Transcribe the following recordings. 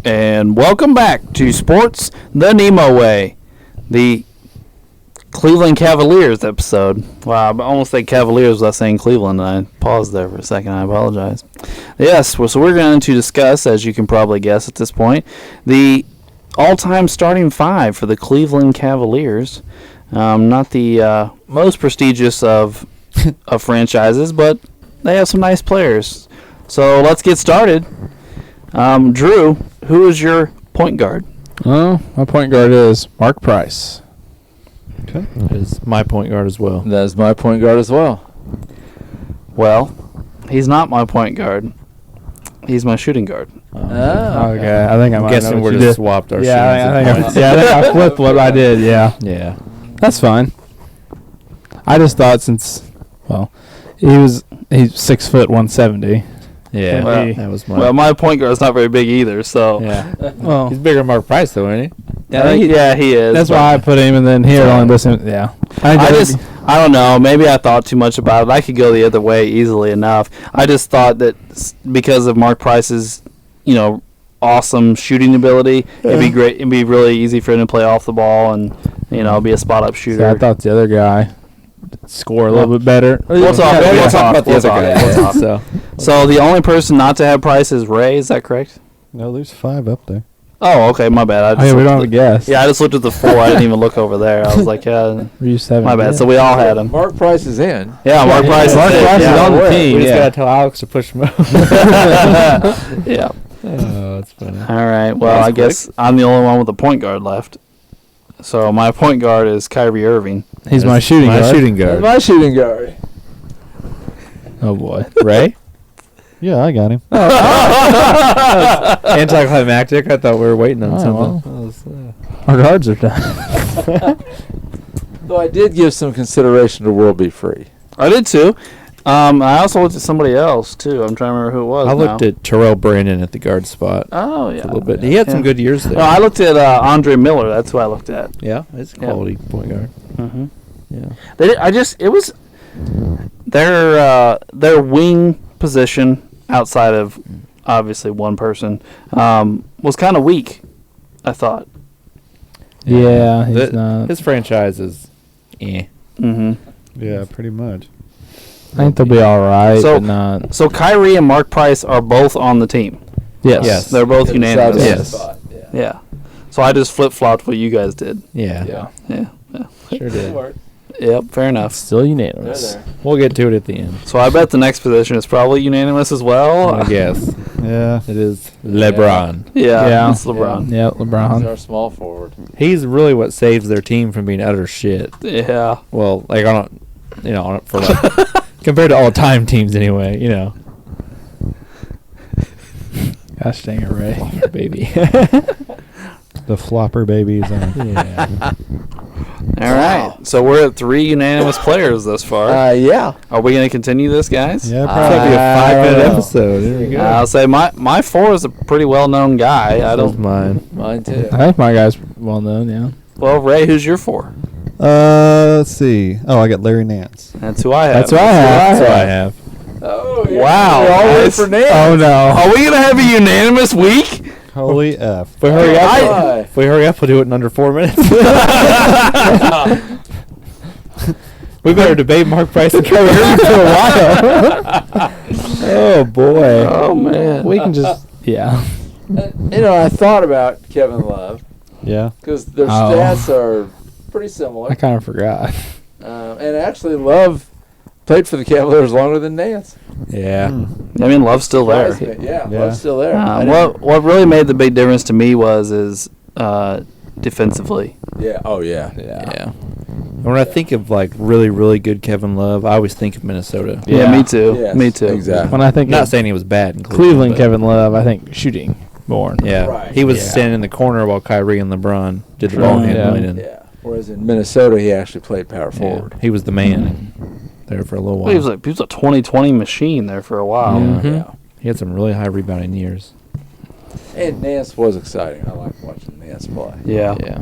And welcome back to Sports the NEMO Way, the Cleveland Cavaliers episode. Wow, I almost said Cavaliers without saying Cleveland, and I paused there for a second. I apologize. Yes, so we're going to discuss, as you can probably guess at this point, the all-time starting five for the Cleveland Cavaliers. Not the most prestigious of franchises, but they have some nice players. So let's get started. Drew, who is your point guard? Well, my point guard is Mark Price. Okay. That is my point guard as well. That is my point guard as well. Well, he's not my point guard. He's my shooting guard. Okay. I think I might guessing we're just swapped our shoes. I think I flipped what I did. Yeah. Yeah. That's fine. I just thought he's 6 foot 170. Yeah. Well, that was my. Well, my point guard's not very big either, so. Yeah. Well, He's bigger than Mark Price, though, isn't he? Yeah, he is. that's why I put him, and then here only listen. Yeah. I don't know. Maybe I thought too much about it. I could go the other way easily enough. I just thought that because of Mark Price's, awesome shooting ability, it'd be great. It'd be really easy for him to play off the ball and, be a spot-up shooter. So I thought the other guy score a little bit better. We'll talk about the other guy. So the only person not to have Price is Ray. Is that correct? No, there's 5 up there. Oh, okay. My bad. We don't have a guess. Yeah, I just looked at the 4. I didn't even look over there. I was like, yeah. My bad. So we all had him. Mark Price is in. Yeah, Mark Price is on the team. We just got to tell Alex to push him over. Yeah. Oh, that's funny. All right. Well, I guess I'm the only one with a point guard left. So my point guard is Kyrie Irving. He's my shooting guard. My shooting guard. Oh, boy. Ray? Yeah, I got him. Anticlimactic. I thought we were waiting on Well. something. Our guards are done. Though I did give some consideration to World Be Free. I did too. I also looked at somebody else too. I'm trying to remember who it was. I looked at Terrell Brandon at the guard spot. Oh yeah, A little bit. He had some good years there. No, I looked at Andre Miller. That's who I looked at. Yeah, it's a quality point guard. Mm-hmm. Yeah. It was their wing position outside of obviously one person was kind of weak. I thought. Yeah, he's not. His franchise is, Mm-hmm. Yeah, pretty much. I think they'll be all right, So- but not. So Kyrie and Mark Price are both on the team. Yes. They're both unanimous. Yes. Yeah. So I just flip-flopped what you guys did. Yeah. Yeah. Sure did. Yep. Fair enough. Still unanimous. We'll get to it at the end. So I bet the next position is probably unanimous as well. I guess. Yeah. It is LeBron. Yeah. It's LeBron. Yeah, He's LeBron. our small forward. He's really what saves their team from being utter shit. Yeah. Well, like for like compared to all-time teams anyway, Gosh dang it, Ray. baby. The flopper babies on. Yeah. All right. So we're at 3 unanimous players thus far. Yeah. Are we going to continue this, guys? Yeah, It's probably. gonna be a I don't 5-minute know. episode. There we go. I'll say my 4 is a pretty well-known guy. I That was don't. mine. Mine too. I think my guy's well known, yeah. Well, Ray, who's your 4? Let's see. Oh, I got Larry Nance. That's who I have. That's what I have. That's what I have. Oh, yeah. Wow. We're all ready Nice. for Nance. Oh, no. Are we going to have a unanimous week? Holy F. If we hurry up, Why? if we hurry up, we'll do it in under 4 minutes. We better debate Mark Price and Kyrie Irving for a while. Oh boy. Oh man. We can just, yeah. I thought about Kevin Love Yeah. because their Oh. stats are pretty similar. I kind of forgot. And actually, Love played for the Cavaliers longer than Nance. Yeah. I mean, Love's still there. Surprised me. Yeah, Yeah. Love's still there. I didn't- What really made the big difference to me is defensively. Yeah. Oh, yeah. Yeah. When I think of like really, really good Kevin Love, I always think of Minnesota. Yeah, Yeah. me too. Yes, Me too. exactly. When I think I'm not of saying he was bad in Cleveland but- Kevin Love, I think shooting more. Yeah. Right. He was Yeah. standing in the corner while Kyrie and LeBron did the ball True. handling. Yeah. And Yeah. Whereas in Minnesota, he actually played power yeah, forward. he was the man there for a little while. He was a 2020 machine there for a while. Yeah. Yeah. He had some really high rebounding years. And Nance was exciting. I like watching Nance play. Yeah. Yeah.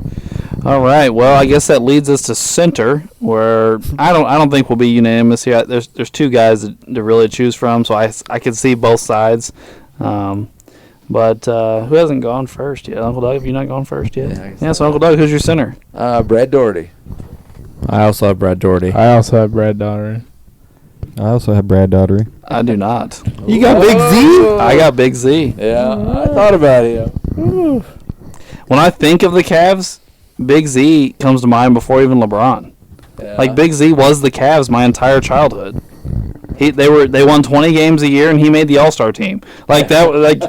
All right. Well, I guess that leads us to center, where I don't think we'll be unanimous here. There's 2 guys to really choose from, so I can see both sides. But who hasn't gone first yet? Uncle Doug, have you not gone first yet? Yeah, I guess Yeah, so Uncle Doug, who's your center? Brad Doherty. I also have Brad Doherty. I also have Brad Daugherty. I also have Brad Daugherty. I do not. You got Big Z? I got Big Z. Yeah, I thought about him. When I think of the Cavs, Big Z comes to mind before even LeBron. Yeah. Like Big Z was the Cavs my entire childhood. They won 20 games a year and he made the All-Star team. Like that like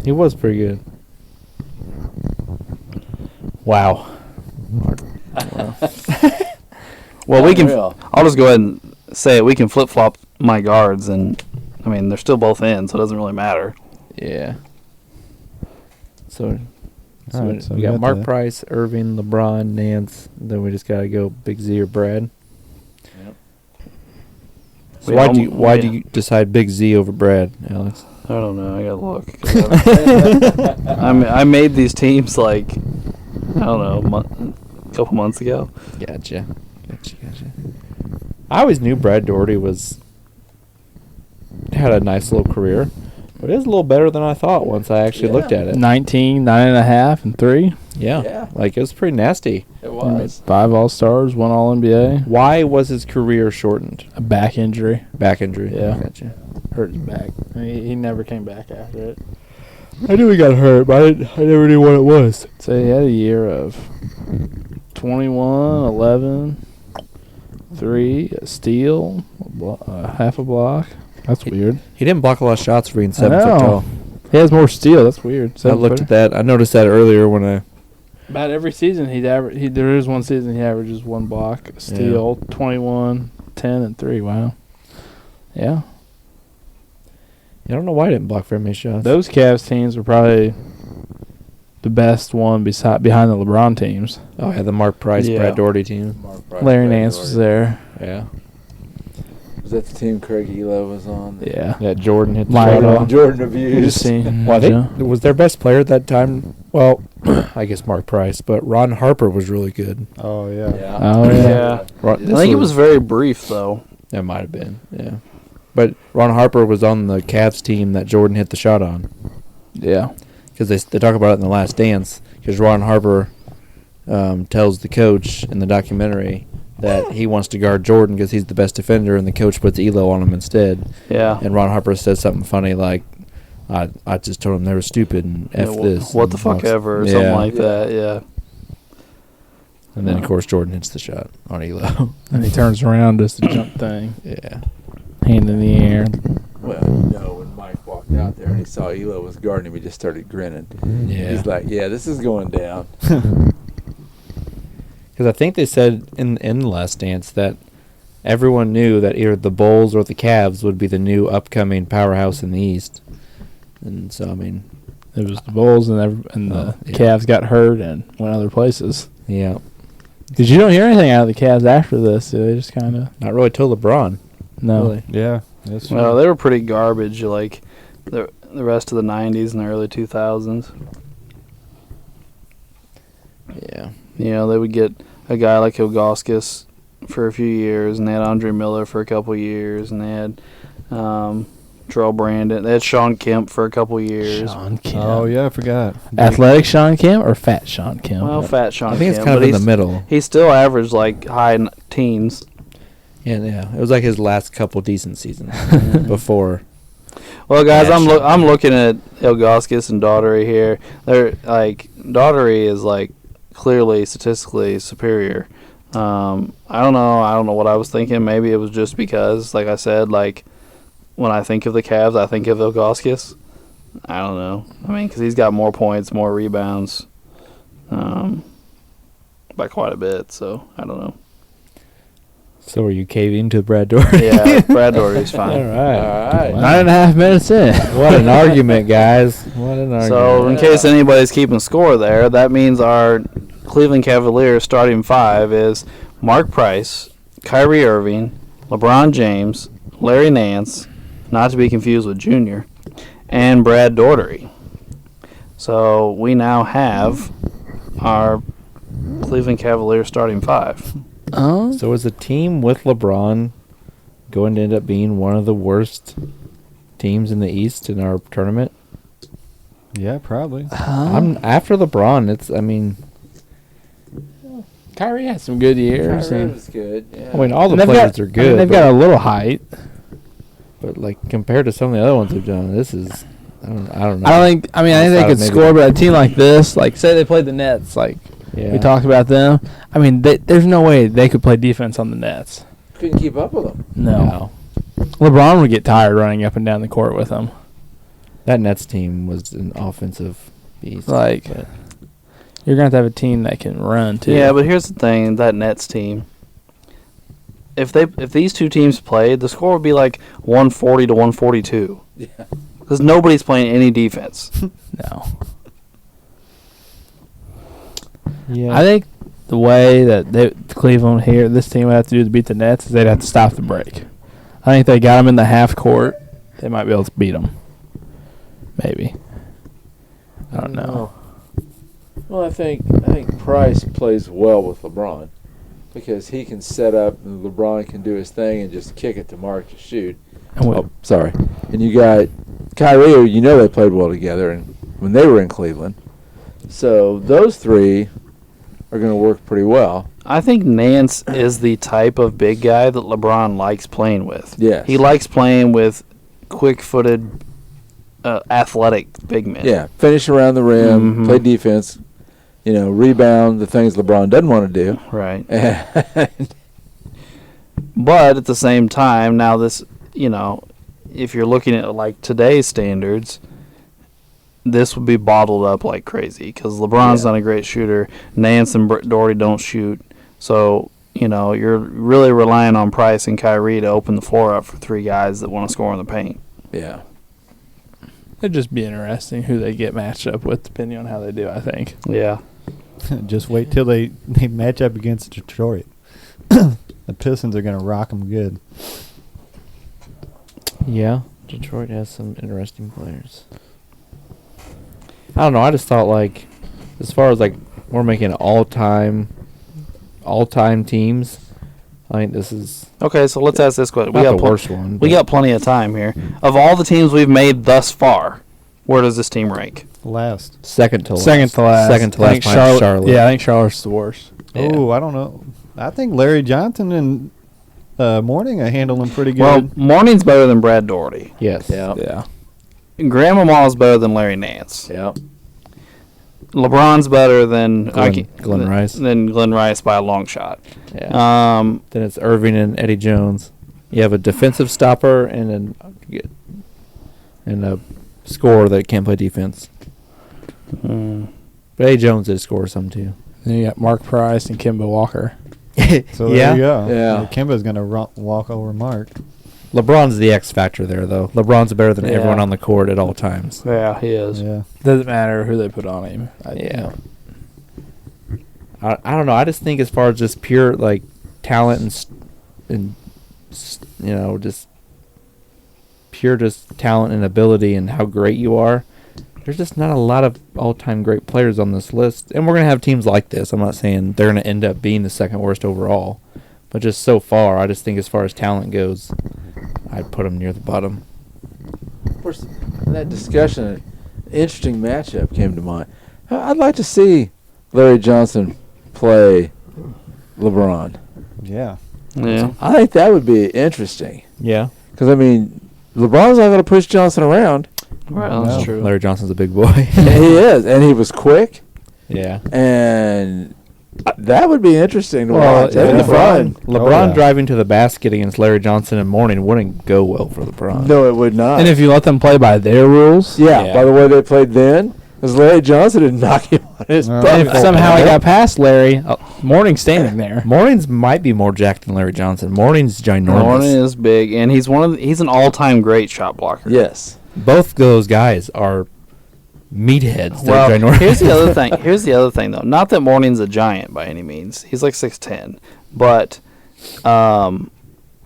He was pretty good. Wow. well we can Unreal. I'll just go ahead and say it. We can flip-flop my guards and I mean they're still both in, so it doesn't really matter. Yeah. So, Alright, so we got Mark that. Price, Irving, LeBron, Nance. Then we just gotta go Big Z or Brad. Yep. So why do you decide Big Z over Brad, Alex? I don't know. I gotta look. I made these teams like I don't know a couple months ago. Gotcha. I always knew Brad Daugherty had a nice little career, but it is a little better than I thought once I actually looked at it. 19, 9.5, and 3. Yeah. Yeah. Like, it was pretty nasty. It was. 5 All-Stars, 1 All-NBA. Why was his career shortened? A back injury. Back injury. Yeah. Gotcha. Hurt his back. I mean, he never came back after it. I knew he got hurt, but I never knew what it was. So he had a year of 21, 11, 3, a steal, half a block. That's weird. He didn't block a lot of shots for being 7 I foot know. tall. He has more steal. That's weird. I looked at that. I noticed that earlier when I... About every season, there is one season he averages 1 block, a steal, 21, 10, and 3. Wow. Yeah. I don't know why he didn't block very many shots. Those Cavs teams were probably the best one behind the LeBron teams. Oh, yeah, the Mark Price, Yeah. Brad Daugherty team. Mark Price, Larry Brad Nance was Doherty. there. Yeah. Was that the team Craig Elo was on? Yeah. Yeah, Jordan hit the Mike, shot on. Jordan You abused. just seen. Well, I think was their best player at that time. Well, I guess Mark Price, but Ron Harper was really good. Oh, yeah. Yeah. Oh, yeah. Ron, I think it was very brief though. That might have been, yeah. But Ron Harper was on the Cavs team that Jordan hit the shot on. Yeah. Because they talk about it in The Last Dance. Because Ron Harper tells the coach in the documentary that he wants to guard Jordan because he's the best defender, and the coach puts Elo on him instead. Yeah. And Ron Harper says something funny like, I just told him they were stupid and F Yeah, this. What the and fuck wants- ever or Yeah. something like that. Yeah. And then, of course, Jordan hits the shot on Elo. And he turns around, does the jump thing, Yeah. hand in the air. Well, no, when Mike walked out there and he saw Elo was guarding him, he just started grinning. Yeah. He's like, yeah, this is going down. Because I think they said in The Last Dance that everyone knew that either the Bulls or the Cavs would be the new upcoming powerhouse in the East. And so, I mean, It was the Bulls and the Oh, yeah. Cavs got hurt and went other places. yeah, Because you don't hear anything out of the Cavs after this. So they just kind of not really till LeBron. no. Really. Yeah. That's true. Well, they were pretty garbage. Like the rest of the '90s and the early 2000s. Yeah. You know, they would get a guy like Ilgauskas for a few years, and they had Andre Miller for a couple years, and they had Terrell Brandon. They had Sean Kemp for a couple years. Sean Kemp. Oh, yeah, I forgot. Athletic Sean Kemp or fat Sean Kemp? Well, fat Sean I think Kemp. it's kind of but in the he's- middle. He still averaged like high teens. Yeah. It was like his last couple decent seasons before. Well, guys, Yeah, I'm looking at Ilgauskas and Daugherty here. They're like Daugherty is like clearly statistically superior. I don't know what I was thinking. Maybe it was just because, like I said, like when I think of the Cavs, I think of Ilgauskas. I don't know. I mean, because he's got more points, more rebounds, by quite a bit. So I don't know. So are you caving to Brad Daugherty? Yeah, Brad Daugherty's fine. All right. All right. 9.5 minutes in. What an argument, guys. What an argument. So, in case anybody's keeping score there, that means our Cleveland Cavaliers starting 5 is Mark Price, Kyrie Irving, LeBron James, Larry Nance, not to be confused with Junior, and Brad Daugherty. So, we now have our Cleveland Cavaliers starting 5. Oh. So is a team with LeBron going to end up being one of the worst teams in the East in our tournament. Yeah, probably. I'm after LeBron. Kyrie had some good years. Kyrie And, was good. Yeah. I mean, all the and they've players got, are good. they've got a little height. but like compared to some of the other ones we've done, this is I don't know. I think they Outside could of maybe score, but a team like this, like say they played the Nets, like Yeah. we talked about them. I mean, there's no way they could play defense on the Nets. Couldn't keep up with them. No. LeBron would get tired running up and down the court with them. That Nets team was an offensive beast. Like, but you're going to have a team that can run, too. Yeah, but here's the thing: that Nets team. If these two teams played, the score would be like 140 to 142. Yeah. Because nobody's playing any defense. No. yeah, I think the way that Cleveland here, this team would have to do to beat the Nets is they'd have to stop the break. I think they got them in the half court. They might be able to beat them. Maybe. I don't know. Well, I think Price plays well with LeBron because he can set up and LeBron can do his thing and just kick it to Mark to shoot. And Oh, sorry. And you got Kyrie, they played well together and when they were in Cleveland. So those three are going to work pretty well. I think Nance is the type of big guy that LeBron likes playing with. Yes. He likes playing with quick-footed, athletic big men. Yeah, finish around the rim, Mhm. play defense, rebound, the things LeBron doesn't want to do. Right. And But at the same time, now this, if you're looking at like today's standards, this would be bottled up like crazy because LeBron's not a great shooter. Nance and Doherty don't shoot. So, you're really relying on Price and Kyrie to open the floor up for three guys that want to score in the paint. yeah. It'd just be interesting who they get matched up with depending on how they do, I think. Yeah. Just wait till they match up against Detroit. The Pistons are going to rock them good. yeah, Detroit has some interesting players. I don't know. I just thought as far as we're making all-time teams. I think this is Okay, so let's ask this question. not the worst one. We but got plenty of time here. Of all the teams we've made thus far, where does this team rank? Last. second to last. Second to last. Second to I last think behind Charlotte. Yeah, I think Charlotte's the worst. Yeah. Oh, I don't know. I think Larry Johnson and Morning are handling pretty good. Well, Morning's better than Brad Doherty. Yes. Yeah. Yeah. Graham Mamaw's better than Larry Nance. Yeah. LeBron's better than Glenn Rice. Than Glenn Rice by a long shot. Yeah. Then it's Irving and Eddie Jones. You have a defensive stopper and a scorer that can't play defense. But Eddie Jones did score some too. Then you got Mark Price and Kemba Walker. so there you go. Yeah. Kemba's going to walk over Mark. LeBron's the X factor there, though. LeBron's better than Yeah. everyone on the court at all times. Yeah, he is. Yeah. Doesn't matter who they put on him. Yeah. I don't know. I just think as far as just pure talent and just pure just talent and ability and how great you are, there's just not a lot of all-time great players on this list. And we're going to have teams like this. I'm not saying they're going to end up being the second worst overall. But just so far, I just think as far as talent goes, I'd put them near the bottom. Of course, in that discussion, an interesting matchup came to mind. I'd like to see Larry Johnson play LeBron. Yeah. Yeah. I think that would be interesting. Yeah. Because, LeBron's not going to push Johnson around. Well, that's No. true. Larry Johnson's a big boy. And he is. And he was quick. Yeah. And that would be interesting to Well, watch. That'd be fun. LeBron yeah. driving to the basket against Larry Johnson in Morning wouldn't go well for LeBron. No, it would not. And if you let them play by their rules, yeah, by the way they played then, because Larry Johnson didn't knock him on his No. butt. and if somehow he got past Larry, Morning standing there. Morning's might be more jacked than Larry Johnson. Morning's ginormous. Morning is big, and he's he's an all-time great shot blocker. Yes. Both those guys are meatheads. They're Well, ginormous. here's the other thing. Here's the other thing, though. Not that Morning's a giant by any means. He's like 6'10", but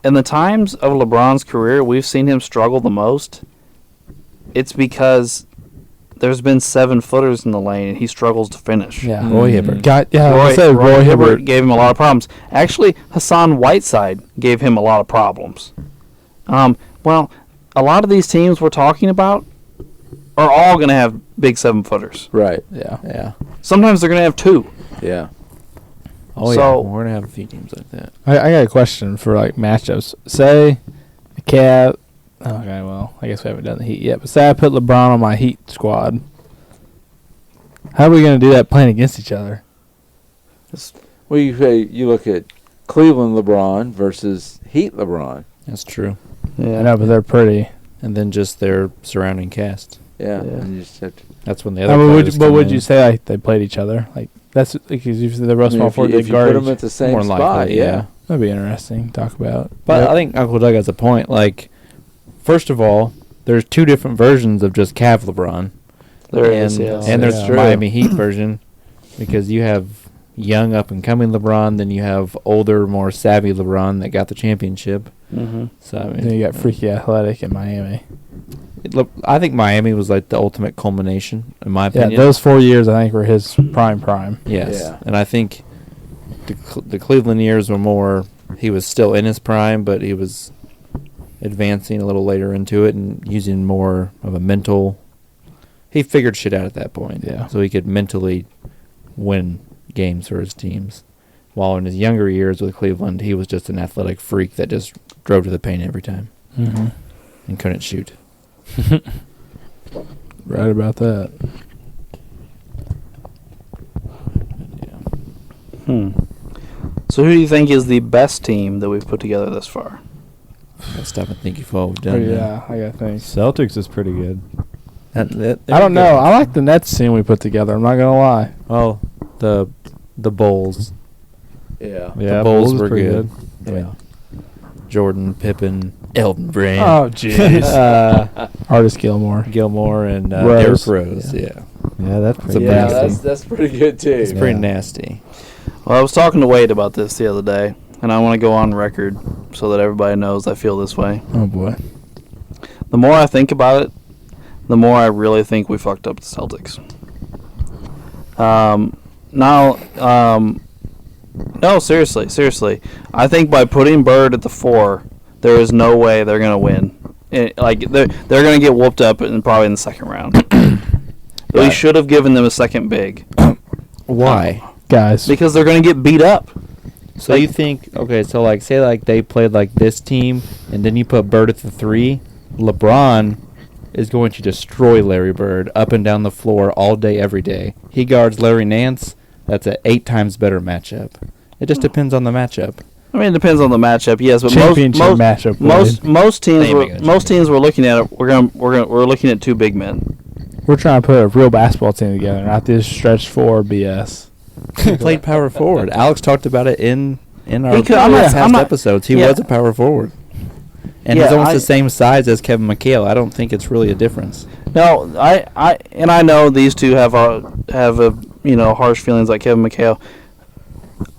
in the times of LeBron's career, we've seen him struggle the most. It's because there's been 7-footers in the lane, and he struggles to finish. Yeah. Roy Hibbert. Roy Hibbert gave him a lot of problems. Actually, Hassan Whiteside gave him a lot of problems. Well, a lot of these teams we're talking about are all going to have big 7-footers. Right. Yeah. Yeah. Sometimes they're going to have 2. Yeah. Oh, So- yeah. We're going to have a few teams like that. I got a question for like matchups. Say the Cav. Okay, well, I guess we haven't done the Heat yet. But say I put LeBron on my Heat squad. How are we going to do that playing against each other? Well, you look at Cleveland LeBron versus Heat LeBron. That's true. I know, but they're pretty. And then just their surrounding cast. Yeah. Yeah. And you just have to, That's when the I other mean, players but come would in. you say like they played each other? Like that's because usually the real small forward if you guard. put them at the same More spot, likely, yeah. That'd be interesting to talk about. But Yep. I think Uncle Doug has a point. Like, first of all, there's 2 different versions of just Cav LeBron. There and, is, yes. And there's Yeah. the Miami Heat version, because you have young up-and-coming LeBron, then you have older, more savvy LeBron that got the championship. Mm-hmm. So, I Then mean, you got freaky athletic in Miami. I think Miami was like the ultimate culmination, in my Yeah, opinion. those 4 years I think were his prime. Yes. Yeah. And I think the Cleveland years were more, he was still in his prime, but he was advancing a little later into it and using more of a mental. He figured shit out at that point. Yeah. So he could mentally win games for his teams. While in his younger years with Cleveland, he was just an athletic freak that just drove to the paint every time Mm-hmm. and couldn't shoot. Right about that. Yeah. So who do you think is the best team that we've put together this far? Let's stop and think before we've Oh, done that. yeah, I got to think. Celtics is pretty good. I don't know. I like the Nets team we put together. I'm not gonna lie. Oh, the Bulls. Yeah. Yeah, Bulls is were pretty good. Yeah. Jordan, Pippen, Elton Brand. Oh, jeez. Artist Gilmore. Gilmore and Rose. Derrick Rose. Yeah. Yeah, that's It's a pretty Yeah, pretty good. that's pretty good too. It's pretty Yeah. nasty. Well, I was talking to Wade about this the other day, and I want to go on record so that everybody knows I feel this way. Oh, boy. The more I think about it, the more I really think we fucked up the Celtics. No, seriously. I think by putting Bird at the 4, there is no way they're gonna win. They're gonna get whooped up probably in the second round. We Right. should have given them a second big Why? Guys. because they're gonna get beat up. So you think, okay, so like say like they played like this team and then you put Bird at the 3, LeBron is going to destroy Larry Bird up and down the floor all day, every day. He guards Larry Nance. That's an 8 times better matchup. It just depends on the matchup. I mean, it depends on the matchup, yes, but Championship most matchup. most teams They ain't making a most teams we're looking at we're looking at 2 big men. We're trying to put a real basketball team together, not this stretch 4 BS. He played power forward. Alex talked about it in our He could- I'm not- past episodes. He yeah. was a power forward. And Yeah, he's almost the same size as Kevin McHale. I don't think it's really a difference. No, I know these two have harsh feelings like Kevin McHale.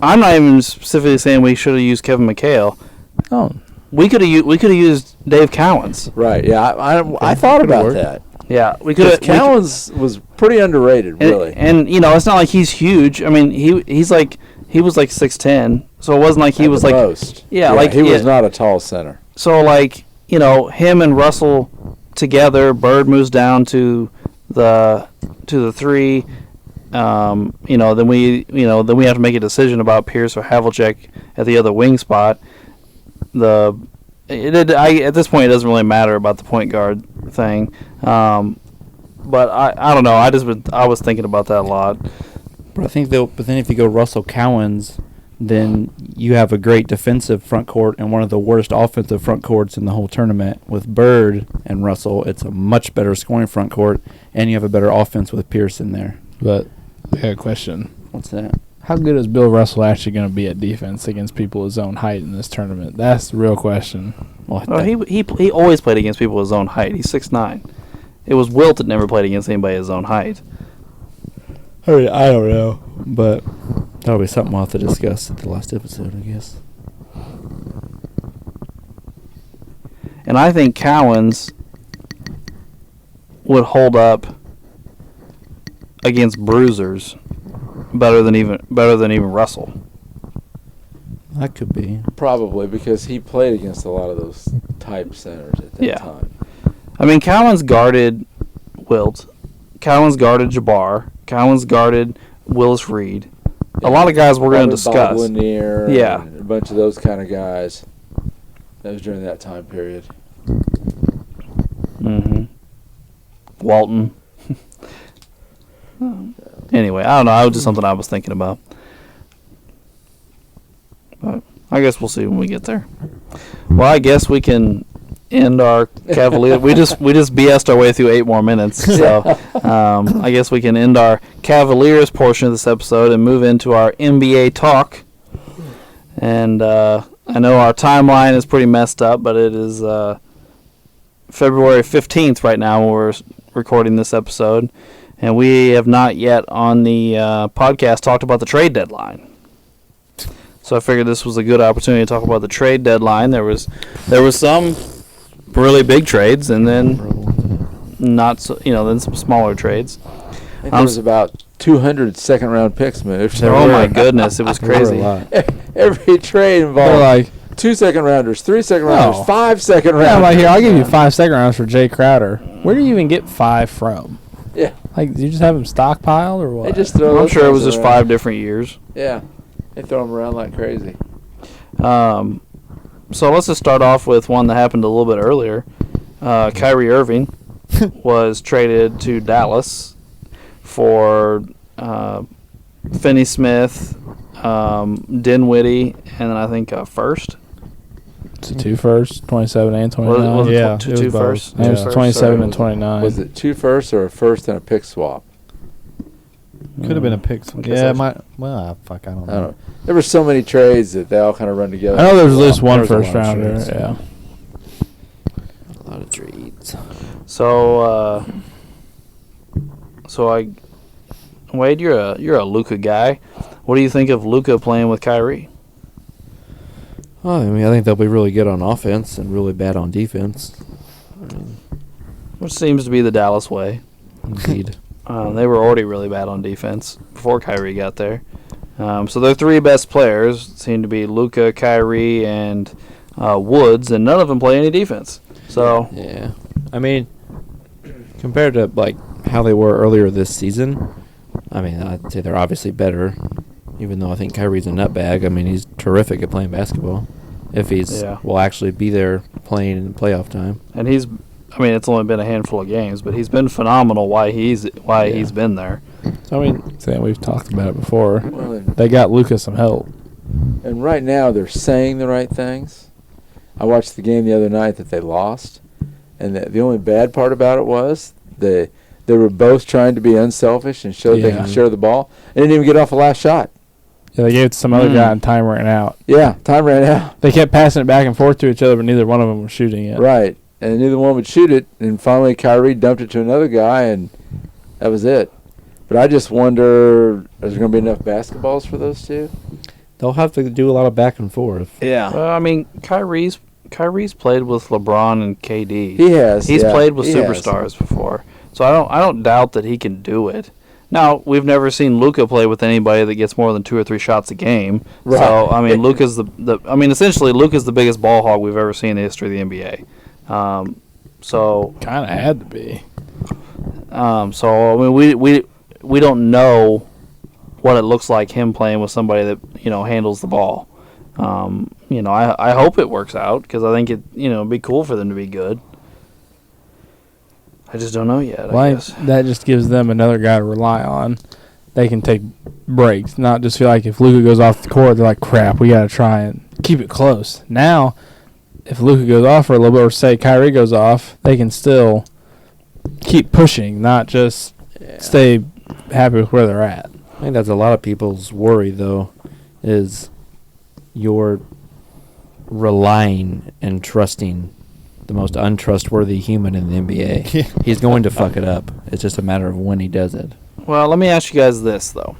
I'm not even specifically saying we should have used Kevin McHale. Oh, We could have used Dave Cowens. Right. Yeah. I thought Could've about worked. that. Yeah, we could Because have. Cowens was pretty underrated, really. And it's not like he's huge. I mean, he was like 6'10", so it wasn't like he At was the like most. yeah, like he was yeah. not a tall center. So like him and Russell together. Bird moves down to the 3. Then we have to make a decision about Pierce or Havlicek at the other wing spot. At this point, it doesn't really matter about the point guard thing. But I don't know. I was thinking about that a lot. But I think but then if you go Russell Cowens, then you have a great defensive front court and one of the worst offensive front courts in the whole tournament. With Bird and Russell, it's a much better scoring front court, and you have a better offense with Pierce in there. but I got a question. What's that? How good is Bill Russell actually going to be at defense against people his own height in this tournament? That's the real question. Well, Well, he always played against people his own height. He's 6'9". It was Wilt that never played against anybody his own height. I mean, I don't know, but that'll be something we'll have to discuss at the last episode, I guess. And I think Cowens would hold up against bruisers better than even Russell. That could be. Probably because he played against a lot of those type centers at that Yeah. time. I mean, Cowan's guarded Wilt. Cowan's guarded Jabbar. Cowan's guarded Willis Reed. A lot of guys we're going to discuss. Bob Lanier, Yeah. and a bunch of those kind of guys. That was during that time period. Mm-hmm. Walton. Anyway, I don't know. That was just something I was thinking about. But I guess we'll see when we get there. Well, I guess we can end our Cavaliers. we just BS'd our way through 8 more minutes. So I guess we can end our Cavaliers portion of this episode and move into our NBA talk. And I know our timeline is pretty messed up, but it is February 15th right now when we're recording this episode. And we have not yet on the podcast talked about the trade deadline. So I figured this was a good opportunity to talk about the trade deadline. There was some really big trades, and then not so, then some smaller trades. I think there was about 200 second-round picks moved. Oh my goodness, it was crazy. Every trade They're involved like, 2 second-rounders, 3 second-rounders, No. 5 second-rounders. yeah, I'm like, here, I'll give you 5 second rounds for Jay Crowder. Where do you even get 5 from? Yeah. Like, do you just have them stockpiled or what? They just throw I'm those sure it guys was just around. 5 different years. Yeah. They throw them around like crazy. So let's just start off with one that happened a little bit earlier. Kyrie Irving was traded to Dallas for Finney Smith, Dinwiddie, and then I think first. It's 2 firsts, 27 and Was 29. it Yeah, two it was both. firsts? And it was Yeah. 27 and Was 29. Was it 2 firsts or a first and a pick swap? Could have been a pick. I guess Yeah, that's- fuck, I don't I know. don't know. There were so many trades that they all kind of run together. I know there was at least There one was a first lot of rounder. trades. Yeah. A lot of trades. So Wade, you're a Luka guy. What do you think of Luka playing with Kyrie? Well, I mean, I think they'll be really good on offense and really bad on defense. Which seems to be the Dallas way. Indeed. They were already really bad on defense before Kyrie got there. So their 3 best players seem to be Luka, Kyrie, and Woods, and none of them play any defense. So Yeah. I mean, compared to like how they were earlier this season, I mean, I'd say they're obviously better. Even though I think Kyrie's a nutbag, I mean, he's terrific at playing basketball. If he's will actually be there playing in playoff time. and it's only been a handful of games, but he's been phenomenal. Why he's been there. So, I mean, Sam, we've talked about it before. Well, and, They got Lucas some help. and right now they're saying the right things. I watched the game the other night that they lost, and the only bad part about it was they were both trying to be unselfish and show they Yeah. can share the ball, and didn't even get off the last shot. Yeah, they gave it to some other guy and time ran out. Yeah, time ran out. They kept passing it back and forth to each other, but neither one of them was shooting it. Right, and neither one would shoot it, and finally Kyrie dumped it to another guy, and that was it. But I just wonder, is there going to be enough basketballs for those two? They'll have to do a lot of back and forth. Yeah. Well, I mean, Kyrie's played with LeBron and KD. He has. He's yeah, played with he has. superstars before, so I don't doubt that he can do it. Now, we've never seen Luka play with anybody that gets more than 2 or 3 shots a game. Right. So I mean, essentially Luka's the biggest ball hog we've ever seen in the history of the NBA. So Kind of had to be. So I mean, we don't know what it looks like him playing with somebody that handles the ball. I hope it works out because I think it'd be cool for them to be good. I just don't know yet. I guess. That just gives them another guy to rely on. They can take breaks, not just feel like if Luka goes off the court, they're like, crap, we got to try and keep it close. Now, if Luka goes off for a little bit, or say Kyrie goes off, they can still keep pushing, not just stay happy with where they're at. I think that's a lot of people's worry, though, is you're relying and trusting the most untrustworthy human in the NBA. He's going to fuck it up. It's just a matter of when he does it. Well, let me ask you guys this though: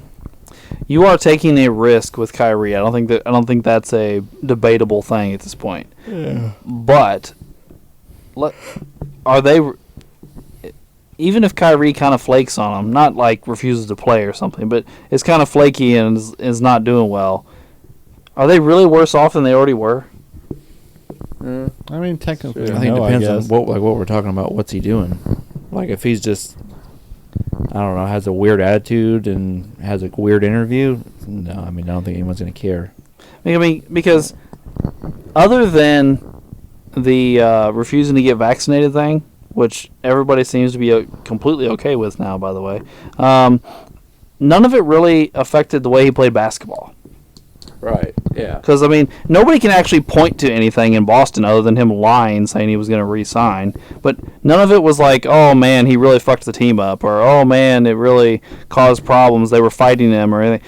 you are taking a risk with Kyrie. I don't think that's a debatable thing at this point. Yeah. But are they? Even if Kyrie kind of flakes on them, not like refuses to play or something, but is kind of flaky and is not doing well, are they really worse off than they already were? I mean, technically, Sure. I think no, it depends on guess. what we're talking about. What's he doing? Like if he's just, I don't know, has a weird attitude and has a weird interview. No, I mean I don't think anyone's gonna care. I mean, because other than the refusing to get vaccinated thing, which everybody seems to be completely okay with now, by the way, none of it really affected the way he played basketball. Right. Yeah. Because, I mean, nobody can actually point to anything in Boston other than him lying, saying he was going to re-sign. But none of it was like, oh, man, he really fucked the team up, or, oh, man, it really caused problems. They were fighting him or anything.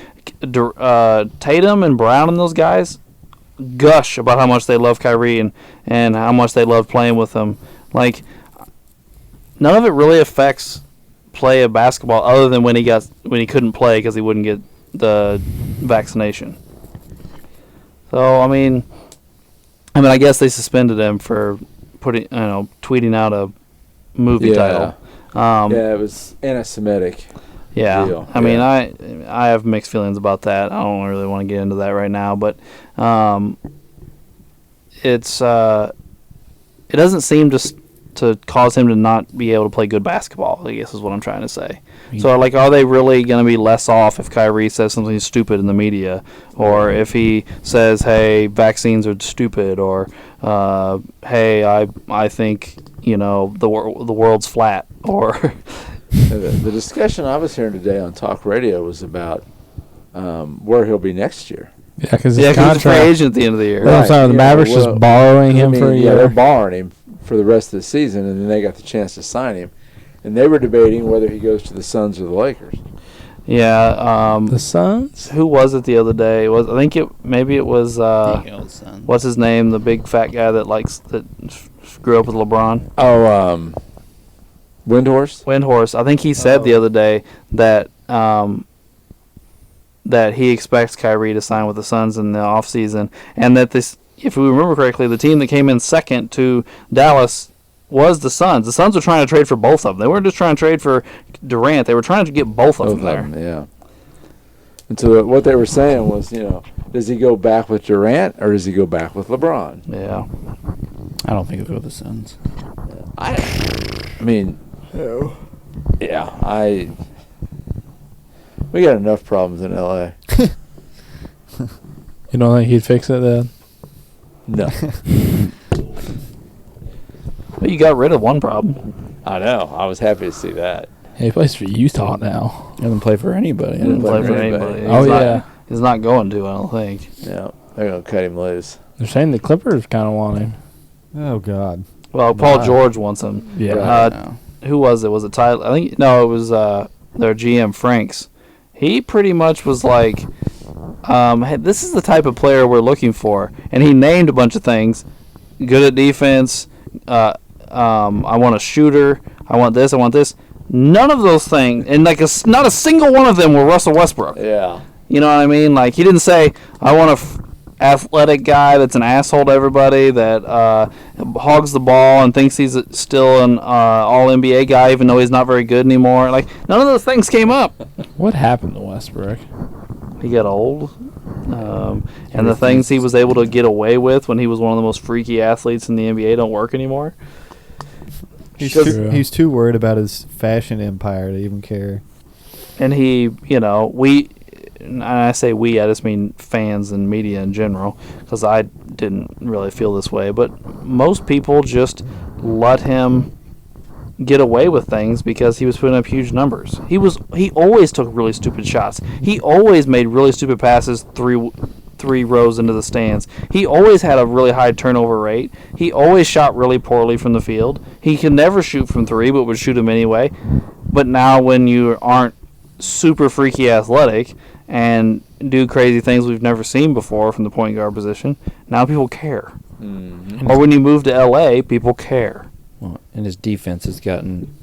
Tatum and Brown and those guys gush about how much they love Kyrie and how much they love playing with him. Like, none of it really affects play of basketball other than when he couldn't play because he wouldn't get the vaccination. So I guess they suspended him for tweeting out a movie title. Yeah, it was anti-Semitic. Yeah, deal. I mean, I have mixed feelings about that. I don't really want to get into that right now, but it doesn't seem to cause him to not be able to play good basketball, I guess is what I'm trying to say. So, like, are they really going to be less off if Kyrie says something stupid in the media, or if he says, hey, vaccines are stupid, or hey, I think, the world's flat, or... The discussion I was hearing today on talk radio was about where he'll be next year. Yeah, because he's a free agent at the end of the year. Well, I'm sorry, the Mavericks just borrowing him for a year. Yeah, they're borrowing him for the rest of the season, and then they got the chance to sign him. And they were debating whether he goes to the Suns or the Lakers. Yeah. The Suns? Who was it the other day? Maybe it was what's his name? The big fat guy that grew up with LeBron. Oh, Windhorst. Windhorst. I think he said the other day that that he expects Kyrie to sign with the Suns in the offseason, and that this, if we remember correctly, the team that came in second to Dallas was the Suns. The Suns were trying to trade for both of them. They weren't just trying to trade for Durant. They were trying to get both of them there. Yeah. And so what they were saying was, does he go back with Durant or does he go back with LeBron? Yeah. I don't think it'll go to the Suns. We got enough problems in LA. You don't think he'd fix it then? No. Well, you got rid of one problem. I know. I was happy to see that. Hey, he plays for Utah now. He doesn't play for anybody. He didn't play for anybody. Oh, yeah. He's not going to, I don't think. Yeah. They're going to cut him loose. They're saying the Clippers kind of want him. Oh God. Well, Paul George wants him. Yeah. Who was it? Was it Tyler? I think, no, it was their GM, Franks. He pretty much was like, hey, this is the type of player we're looking for. And he named a bunch of things. Good at defense. I want a shooter. I want this. I want this. None of those things. And not a single one of them were Russell Westbrook. Yeah. You know what I mean? Like, he didn't say, I want a athletic guy that's an asshole to everybody, that hogs the ball and thinks he's still an all-NBA guy even though he's not very good anymore. Like, none of those things came up. What happened to Westbrook? He got old. And the things he was able to get away with when he was one of the most freaky athletes in the NBA don't work anymore. He's too worried about his fashion empire to even care. And and I say we, I just mean fans and media in general, because I didn't really feel this way, but most people just let him get away with things because he was putting up huge numbers. He always took really stupid shots. He always made really stupid passes three rows into the stands. He always had a really high turnover rate. He always shot really poorly from the field. He could never shoot from three, but would shoot them anyway. But now when you aren't super freaky athletic and do crazy things we've never seen before from the point guard position, now people care. Mm-hmm. Or when you move to LA, people care. Well, and his defense has gotten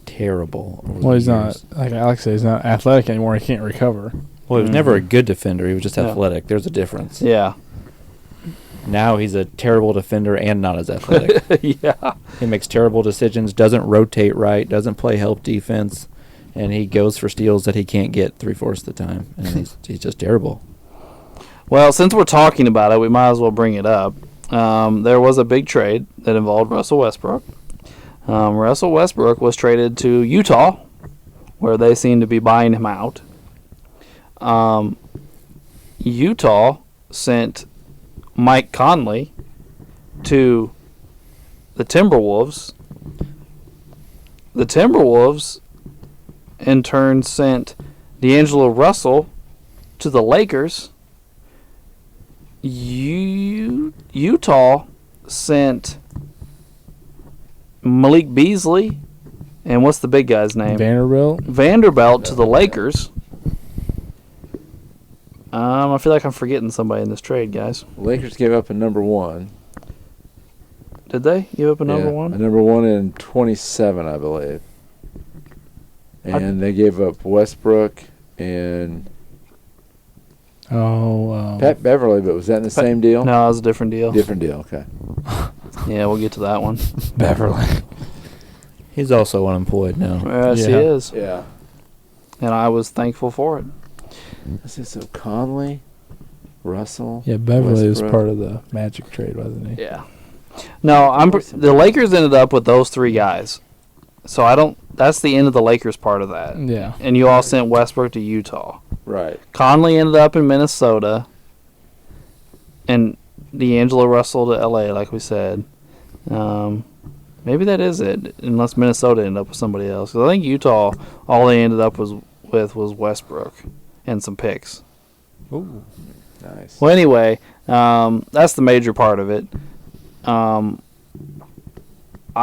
terrible. Well, he's not, like Alex said, he's not athletic anymore. He can't recover. Well, he was never a good defender. He was just athletic. There's a difference. Yeah. Now he's a terrible defender and not as athletic. Yeah. He makes terrible decisions, doesn't rotate right, doesn't play help defense, and he goes for steals that he can't get 3/4 of the time. And he's just terrible. Well, since we're talking about it, we might as well bring it up. there was a big trade that involved Russell Westbrook. Russell Westbrook was traded to Utah, where they seem to be buying him out. Utah sent Mike Conley to the Timberwolves. The Timberwolves, in turn, sent D'Angelo Russell to the Lakers. Utah sent Malik Beasley, and what's the big guy's name? Vanderbilt to the Lakers. I feel like I'm forgetting somebody in this trade, guys. Lakers gave up a number one. Did they give up a number one? A number one in 27, I believe. And they gave up Westbrook and Pat Beverly, but was that in the same deal? No, it was a different deal. Different deal, okay. Yeah, we'll get to that one. Beverly. He's also unemployed now. Yes, he is. Yeah. And I was thankful for it. Let's see, so Conley, Russell. Yeah, Beverly was Westbrook. part of the Magic trade, wasn't he? Yeah. No, the Lakers ended up with those three guys. So that's the end of the Lakers part of that. Yeah. And you all sent Westbrook to Utah. Right. Conley ended up in Minnesota. And D'Angelo Russell to LA, like we said. Maybe that is it, unless Minnesota ended up with somebody else. 'Cause I think Utah, all they ended up with was Westbrook and some picks. Ooh. Nice. Well, anyway, that's the major part of it. I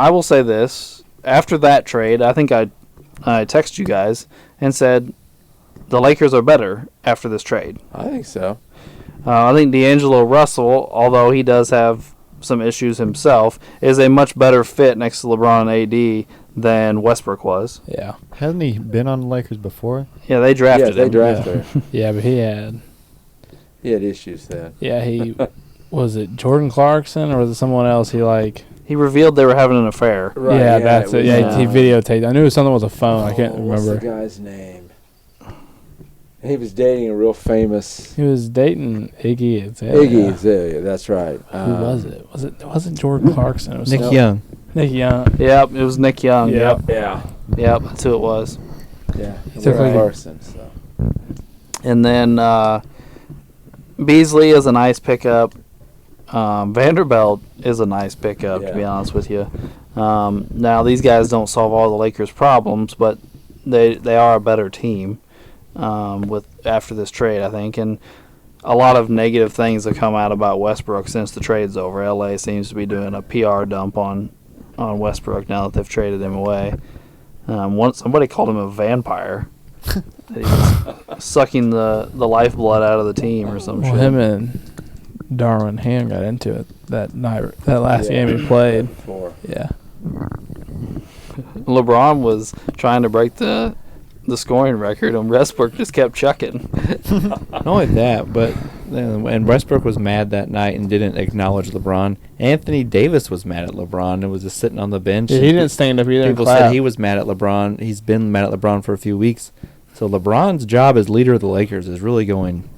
will say this. After that trade, I think I texted you guys and said the Lakers are better after this trade. I think so. I think D'Angelo Russell, although he does have some issues himself, is a much better fit next to LeBron and AD than Westbrook was. Yeah. Hasn't he been on the Lakers before? Yeah, they drafted they him. drafted him. Yeah, but he had He had issues then. he was it Jordan Clarkson or was it someone else He revealed they were having an affair. Right, yeah, that's it. Yeah, he videotaped. I knew something was a phone. I can't What's remember. the guy's name? He was dating a real famous He was dating Iggy Azalea. Iggy Azalea. That's right. Who was it? It wasn't Jordan Clarkson. It was Nick some- Young. Nick Young. Yep, it was Nick Young. Yep. Yeah. Yep, that's who it was. Yeah. He took like a- Carson. So. And then Beasley is a nice pickup. Vanderbilt is a nice pickup, to be Yeah. honest with you. Now, these guys don't solve all the Lakers' problems, but they are a better team after this trade, I think. And a lot of negative things have come out about Westbrook since the trade's over. LA seems to be doing a PR dump on Westbrook now that they've traded him away. Somebody called him a vampire. That he was sucking the lifeblood out of the team or some Well, shit. him and Darwin Ham got into it that night. That last game he played. Yeah. LeBron was trying to break the scoring record, and Westbrook just kept chucking. Not only that, but and Westbrook was mad that night and didn't acknowledge LeBron. Anthony Davis was mad at LeBron and was just sitting on the bench. Yeah, he didn't stand up either. People said he was mad at LeBron. He's been mad at LeBron for a few weeks. So LeBron's job as leader of the Lakers is really going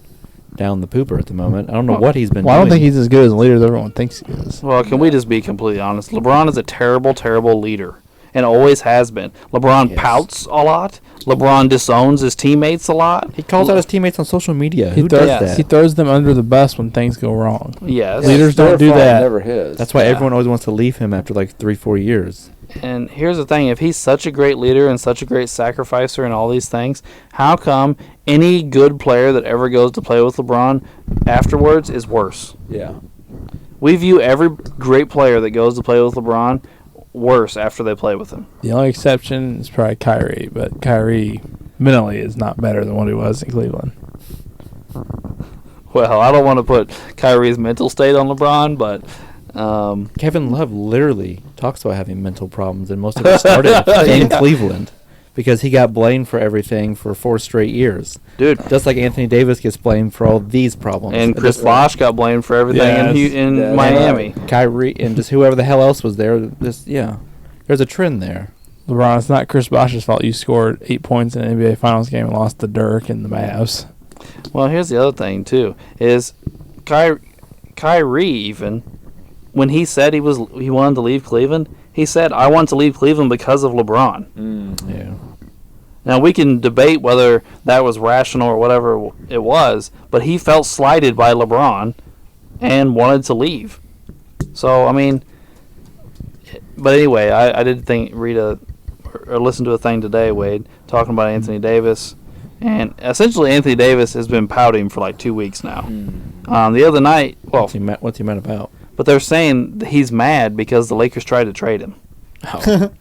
down the pooper at the moment. I don't know what he's been doing. I don't think he's as good as a leader as everyone thinks he is. Well, can we just be completely honest? LeBron is a terrible, terrible leader, and always has been. LeBron pouts a lot. LeBron disowns his teammates a lot. He calls out his teammates on social media. He Who throws, does that? He throws them under the bus when things go wrong. Yes. Leaders don't do Their fault, that. Never his. That's why Yeah. everyone always wants to leave him after like 3-4 years. And here's the thing. If he's such a great leader and such a great sacrificer and all these things, how come any good player that ever goes to play with LeBron afterwards is worse? Yeah. We view every great player that goes to play with LeBron worse after they play with him. The only exception is probably Kyrie, but Kyrie mentally is not better than what he was in Cleveland. Well, I don't want to put Kyrie's mental state on LeBron, but Kevin Love literally talks about having mental problems, and most of it started in Cleveland because he got blamed for everything for 4 straight years. dude, Just like Anthony Davis gets blamed for all these problems. and Chris Bosh got blamed for everything in That's Miami. Kyrie and just whoever the hell else was there. There's a trend there. LeBron, it's not Chris Bosh's fault you scored 8 points in an NBA Finals game and lost to Dirk and the Mavs. Well, here's the other thing too: is Kyrie even when he said he wanted to leave Cleveland, he said, "I want to leave Cleveland because of LeBron." Yeah. Now, we can debate whether that was rational or whatever it was, but he felt slighted by LeBron and wanted to leave. So, I mean, but anyway, I did read or listen to a thing today, Wade, talking about Anthony Davis. And essentially, Anthony Davis has been pouting for like 2 weeks now. The other night, What's he mad about? but they're saying that he's mad because the Lakers tried to trade him. Oh.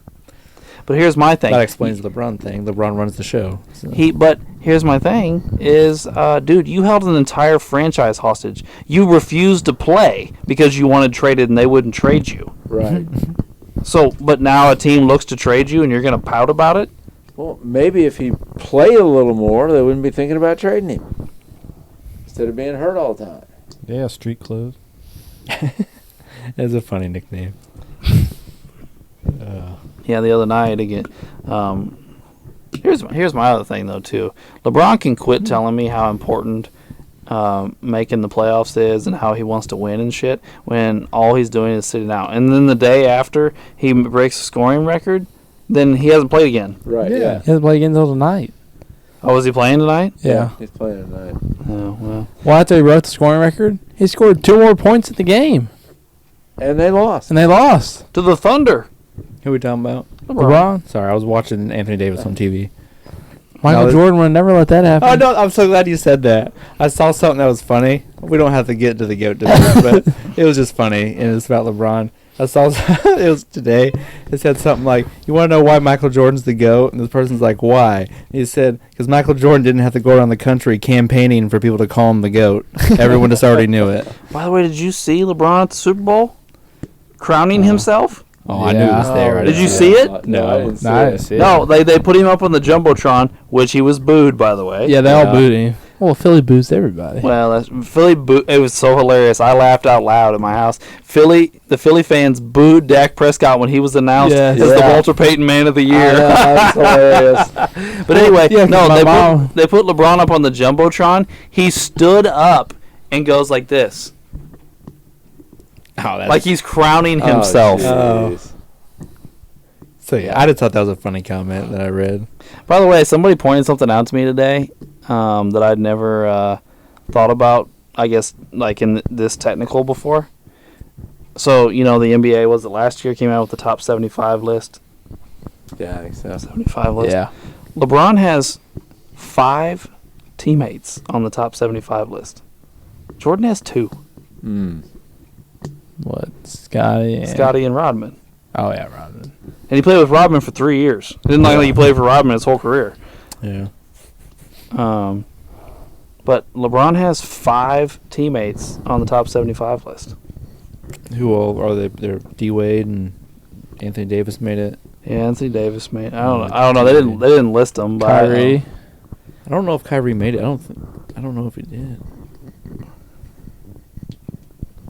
But here's my thing. That explains the LeBron thing. LeBron runs the show. So. But here's my thing is, dude, you held an entire franchise hostage. You refused to play because you wanted traded and they wouldn't trade you. Right. So, but now a team looks to trade you and you're going to pout about it? Well, maybe if he played a little more, they wouldn't be thinking about trading him instead of being hurt all the time. Yeah, street clothes. It's a funny nickname. Yeah, the other night again. Here's my other thing though too. LeBron can quit telling me how important making the playoffs is and how he wants to win and shit when all he's doing is sitting out. And then the day after he breaks the scoring record, then he hasn't played again. Right. He Yeah. hasn't played again until tonight. Oh, is he playing tonight? Yeah. He's playing tonight. Oh well. Well, after he broke the scoring record, he scored 2 more points in the game, And they lost. and they lost. To the Thunder. Who are we talking about? LeBron. Sorry, I was watching Anthony Davis on TV. Michael No, Jordan would never let that happen. Oh no! I'm so glad you said that. I saw something that was funny. We don't have to get to the GOAT debate, but it was just funny, and it's about LeBron. I saw it was today. It said something like, "You want to know why Michael Jordan's the GOAT?" And this person's like, "Why?" And he said, "Because Michael Jordan didn't have to go around the country campaigning for people to call him the GOAT. Everyone just already knew it." By the way, did you see LeBron at the Super Bowl crowning himself? Oh, I knew it was there. I Did didn't you see see it. it? No, I didn't see I it. didn't see it. No, they put him up on the jumbotron, which he was booed, by the way. Yeah, they all booed him. Well, Philly boos everybody. Well, Philly it was so hilarious. I laughed out loud at my house. The Philly fans booed Dak Prescott when he was announced Yes. as the Yeah. Walter Payton Man of the Year. That's hilarious. But anyway, Yeah, 'cause no, my mom- they put LeBron up on the jumbotron. He stood up and goes like this, Oh, that's like he's crowning himself. Oh, jeez. so. Yeah, I just thought that was a funny comment that I read. By the way, somebody pointed something out to me today that I'd never thought about, I guess, like in this technical before. So, the NBA, was it last year, came out with the top 75 list? Yeah, I think so. 75 list. yeah. LeBron has 5 teammates on the top 75 list. Jordan has 2, What? Scotty and... Scotty and Rodman. Oh, yeah, Rodman. And he played with Rodman for 3 years. It didn't like he played for Rodman his whole career. Yeah. But LeBron has 5 teammates on the top 75 list. Who all are they? They're D Wade and Anthony Davis made it. Yeah, Anthony Davis, mate. I don't know. They didn't list them. But Kyrie. I don't know if Kyrie made it. I don't know if he did.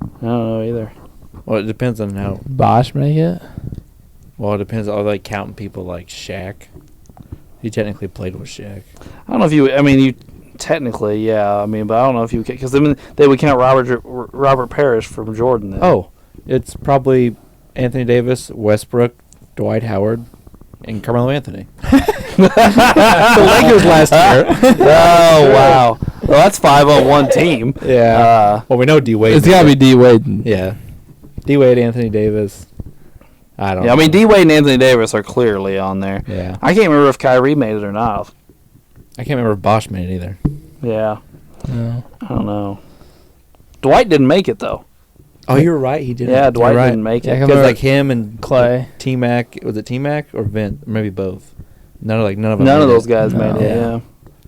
I don't know either. Well, it depends on how. Bosh make it? Well, it depends on like counting people like Shaq. He technically played with Shaq. I don't know if you. I mean, you technically, yeah. I mean, but I don't know if you because they would count Robert Parrish from Jordan. Then. Oh, it's probably Anthony Davis, Westbrook, Dwight Howard, and Carmelo Anthony. The Lakers last year. Oh wow. Well, that's 5 on one team. Yeah. Well, we know D Wade. It's got to be D. Wade. Yeah. D Wade, Anthony Davis. I don't. Yeah, I mean, D Wade and Anthony Davis are clearly on there. Yeah. I can't remember if Kyrie made it or not. I can't remember if Bosh made it either. Yeah, No. I don't know. Dwight didn't make it though. Oh, you're right. He did. Yeah, Dwight didn't make Yeah, it. Because like him and Clay. T Mac. Was it T Mac or Vint? Maybe both. None of them. None made of it. those guys No. made it. Yeah,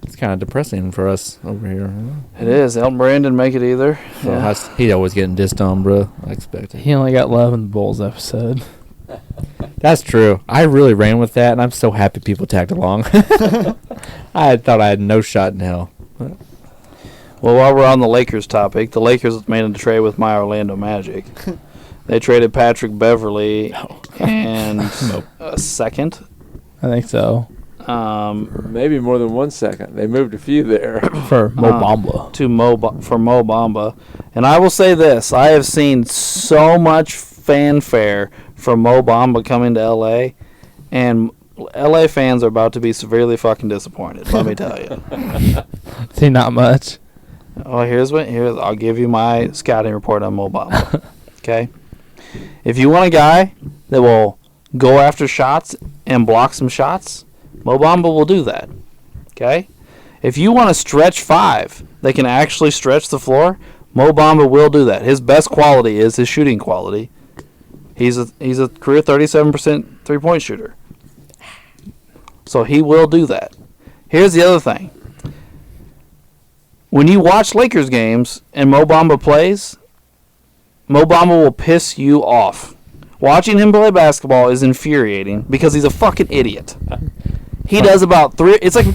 It's kind of depressing for us over here. it is. Elton Brand didn't make it either. So Yeah. he's always getting dissed on, bro. I expect it. He only got love in the Bulls episode. That's true. I really ran with that, and I'm so happy people tagged along. I thought I had no shot in hell. Well, while we're on the Lakers topic, the Lakers made a trade with my Orlando Magic. They traded Patrick Beverly and a second. I think so. Maybe more than 1 second. They moved a few there. For Mo Bamba. For Mo Bamba. And I will say this. I have seen so much fanfare for Mo Bamba coming to L.A., and L.A. fans are about to be severely fucking disappointed, let me tell you. See, not much. Well, I'll give you my scouting report on Mo Bamba. Okay? If you want a guy that will go after shots and block some shots, Mo Bamba will do that. Okay? If you want to stretch five that can actually stretch the floor, Mo Bamba will do that. His best quality is his shooting quality. He's a career 37% three-point shooter. So he will do that. Here's the other thing. When you watch Lakers games and Mo Bamba plays, Mo Bamba will piss you off. Watching him play basketball is infuriating because he's a fucking idiot. He does about three. It's like.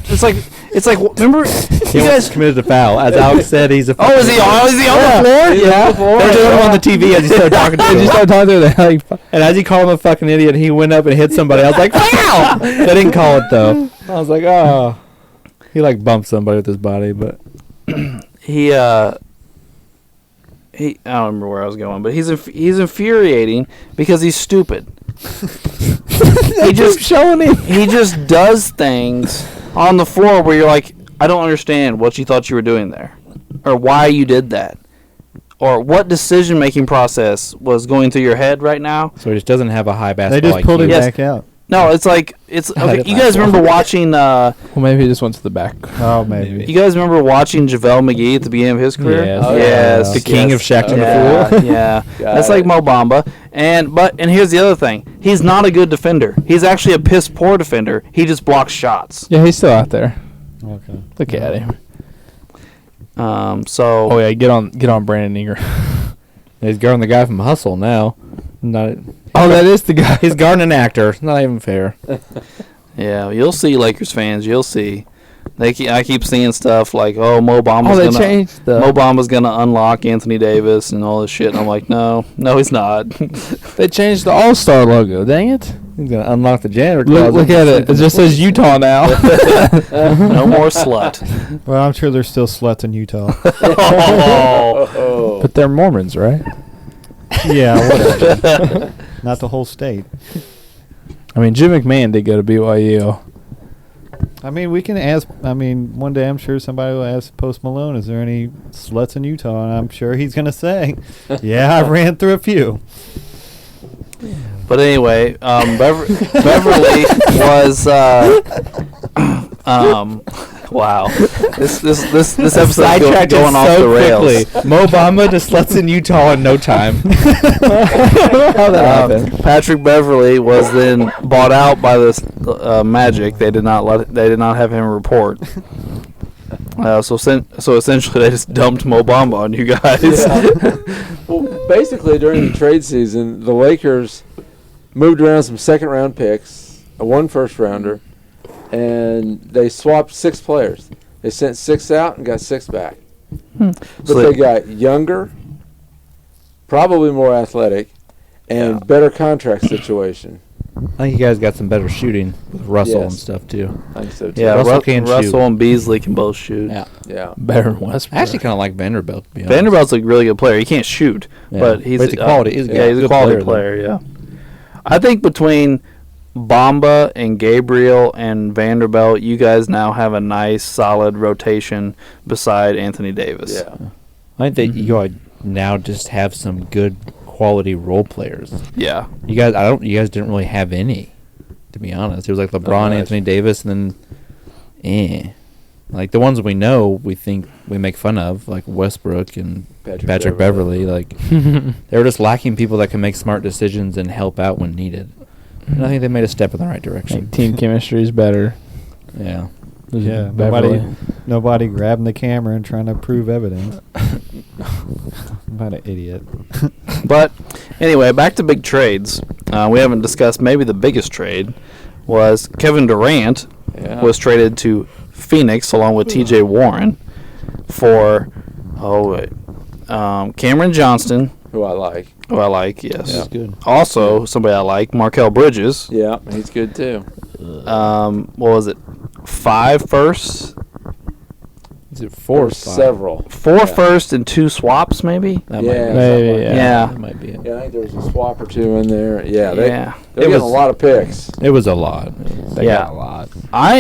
Remember, He almost committed a foul. As Alex said, he's a. oh, is he on the floor? Yeah. They're doing him on the TV as he started talking to him. Just started talking to them. Like, And as he called him a fucking idiot, he went up and hit somebody. I was like, foul! They didn't call it, though. I was like, oh. He, like, bumped somebody with his body, but. He I don't remember where I was going, but he's infuriating because he's stupid. He just does things on the floor where you're like, I don't understand what you thought you were doing there, or why you did that, or what decision-making process was going through your head right now. So he just doesn't have a high They basketball just pulled IQ. him Yes. back out. No, it's like okay. You guys remember watching? well, maybe he just went to the back. Oh, maybe. You guys remember watching JaVale McGee at the beginning of his career? Yes. Oh, Yes. The king of Shaq and Yeah, the Fool. yeah. Got That's like it. Mo Bamba. And here's the other thing. He's not a good defender. He's actually a piss poor defender. He just blocks shots. Yeah, he's still out there. Okay. Look at him. So Oh yeah, get on Brandon Eager. He's guarding the guy from Hustle now. Not. Oh, that is the guy. He's guarding an actor. It's not even fair. yeah, you'll see Lakers fans. You'll see. I keep seeing stuff like, oh, Mo Bamba's Mo Bamba's gonna unlock Anthony Davis and all this shit. And I'm like, no, he's not. They changed the All-Star logo. Dang it! He's gonna unlock the janitor Look closet. at it. It just says Utah now. No more slut. Well, I'm sure there's still sluts in Utah. Oh. But they're Mormons, right? Yeah, whatever. Not the whole state. I mean, Jim McMahon did go to BYU. I mean, we can ask. I mean, one day I'm sure somebody will ask Post Malone, is there any sluts in Utah? And I'm sure he's going to say, yeah, I ran through a few. But anyway, Beverly was wow. This episode going off the rails. Mo Bamba just sluts in Utah in no time. How that happened? Patrick Beverly was then bought out by this Magic. They did not have him report. So essentially, they just dumped Mo Bamba on you guys. Yeah. Well, basically, during the trade season, the Lakers moved around some second-round picks, one first-rounder, and they swapped 6 players. They sent 6 out and got 6 back. But So they got younger, probably more athletic, and better contract situation. I think you guys got some better shooting with Russell and Yes. stuff too. I think so, too. Yeah, Russell can Russell shoot. and Beasley can both shoot. Yeah. Better than Westbrook. I actually kind of like Vanderbilt. To be honest. Vanderbilt's a really good player. He can't shoot, Yeah. but he's a quality. He's yeah, he's a good quality player, player. Yeah, I think between Bamba and Gabriel and Vanderbilt, you guys now have a nice, solid rotation beside Anthony Davis. Yeah. I think that you now just have some good quality role players. Yeah. You guys didn't really have any, to be honest. It was like LeBron, nice. Anthony Davis, and then, like the ones we know, we think we make fun of, like Westbrook and Patrick Beverly. Like they were just lacking people that can make smart decisions and help out when needed. And I think they made a step in the right I direction. think team chemistry is better. Yeah. Yeah, Beverly. nobody grabbing the camera and trying to prove evidence. What an idiot. But anyway, back to big trades. We haven't discussed maybe the biggest trade was Kevin Durant was traded to Phoenix along with T.J. Warren for Cameron Johnston, Who I like. who I like, yes. Yeah. Good. Also, somebody I like, Markel Bridges, Yeah, he's good, too. what was it? 5 firsts, Is it 4 or 5? Several. 4 Yeah. firsts, and 2 swaps, maybe. That Yeah, might be something Maybe, like that. Yeah. That might be it. Yeah, I think there was a swap or 2 in there. Yeah, they're Yeah. getting was- a lot of picks. It was a lot. They Yeah. got a lot.